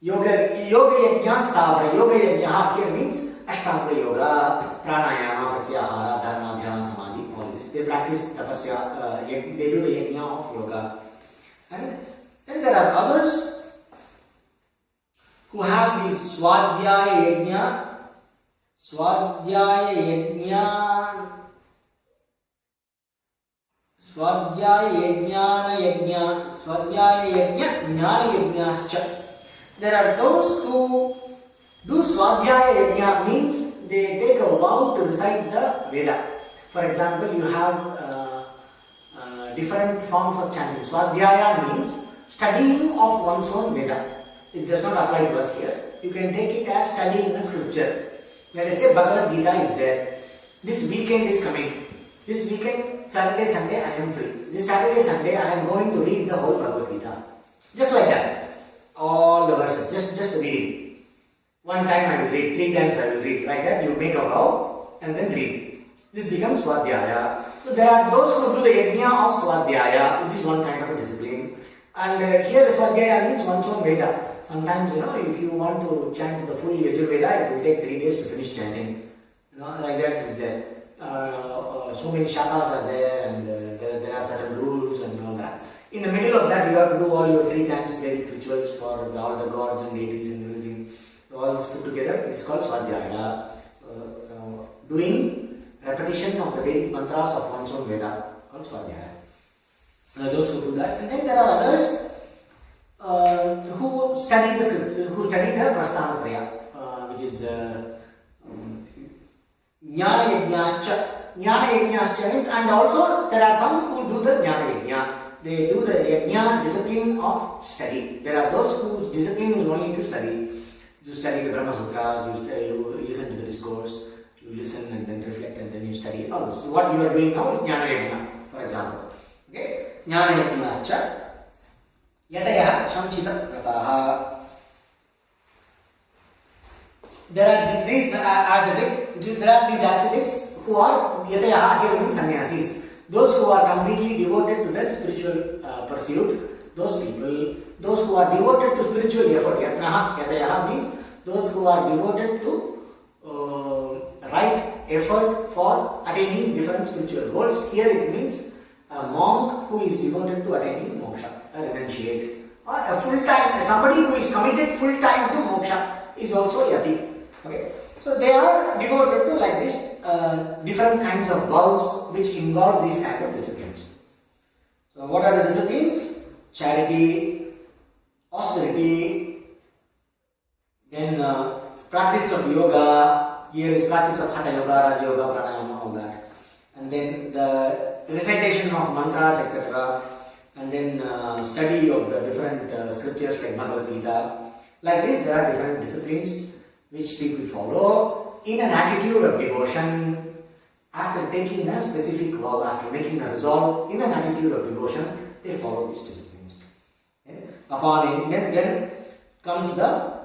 [SPEAKER 3] Yoga yajna stavra. Yoga yajna here means Ashtanga Yoga, Pranayama, Pratyahara, Dharma, Dhyana, Samadhi, all this. They practice tapasya, they do the yajna of yoga. And then there are others who have the Swadhyaya yajna, Swadhyaya yajna, jnana yajnascha. There are those who do Swadhyaya yajna, means they take a vow to recite the Veda. For example, you have different forms of chanting. Swadhyaya means studying of one's own Veda. It does not apply to us here. You can take it as studying the scripture. Let us say Bhagavad Gita is there. This weekend is coming. This weekend, Saturday, Sunday, I am free. This Saturday, Sunday, I am going to read the whole Bhagavad Gita. Just like that. All the verses, just reading. One time I will read, 3 times I will read. Like that, you make a vow and then read. This becomes Swadhyaya. So there are those who do the Yajna of Swadhyaya, which is one kind of a discipline. And here Swadhyaya means one's own Veda. Sometimes, if you want to chant the full Yajurveda, it will take 3 days to finish chanting. Like that is there. So many shakas are there, and there are certain rules and all that. In the middle of that, you have to do all your 3 times Vedic rituals for all the gods and deities and everything. So all this put together, it is called Swadhyaya. So, doing repetition of the Vedic mantras of one's own Veda, called Swadhyaya. Those who do that. And then there are others who study the script, who study the Prasthanatraya, which is Jnana Yajnascha. Jnana Yajnascha means, and also there are some who do the Jnana Yajna. They do the Yajna discipline of study. There are those whose discipline is only to study. You study the Brahma Sutras, you listen to the discourse, you listen and then reflect and then you study all this. So what you are doing now is Jnana Yajna, for example. Okay? Jnana Yajnascha Yataya Shamchita Prataha. There are these ascetics who are Yatayaha, here means sannyasis. Those who are completely devoted to their spiritual pursuit, those people, those who are devoted to spiritual effort, Yatayaha means those who are devoted to right effort for attaining different spiritual goals. Here it means a monk who is devoted to attaining moksha, a renunciate, or a full-time, somebody who is committed full-time to moksha is also Yati. Okay, so they are devoted to like this different kinds of vows which involve these kind of disciplines. So what are the disciplines? Charity, austerity, then practice of yoga. Here is practice of Hatha Yoga, Raja Yoga, Pranayama, all that. And then the recitation of mantras, etc. And then study of the different scriptures like Bhagavad Gita. Like this, there are different disciplines which people follow in an attitude of devotion. After taking a specific vow, after making a resolve, in an attitude of devotion, they follow these disciplines. Okay? Upon it, then comes the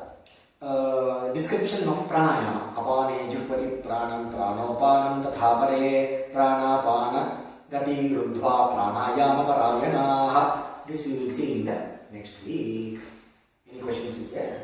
[SPEAKER 3] description of pranayama. Apane jupati pranam pranopanam tathapare pranapana gati ruddhva pranayama parayanaha. This we will see in the next week. Any questions is there?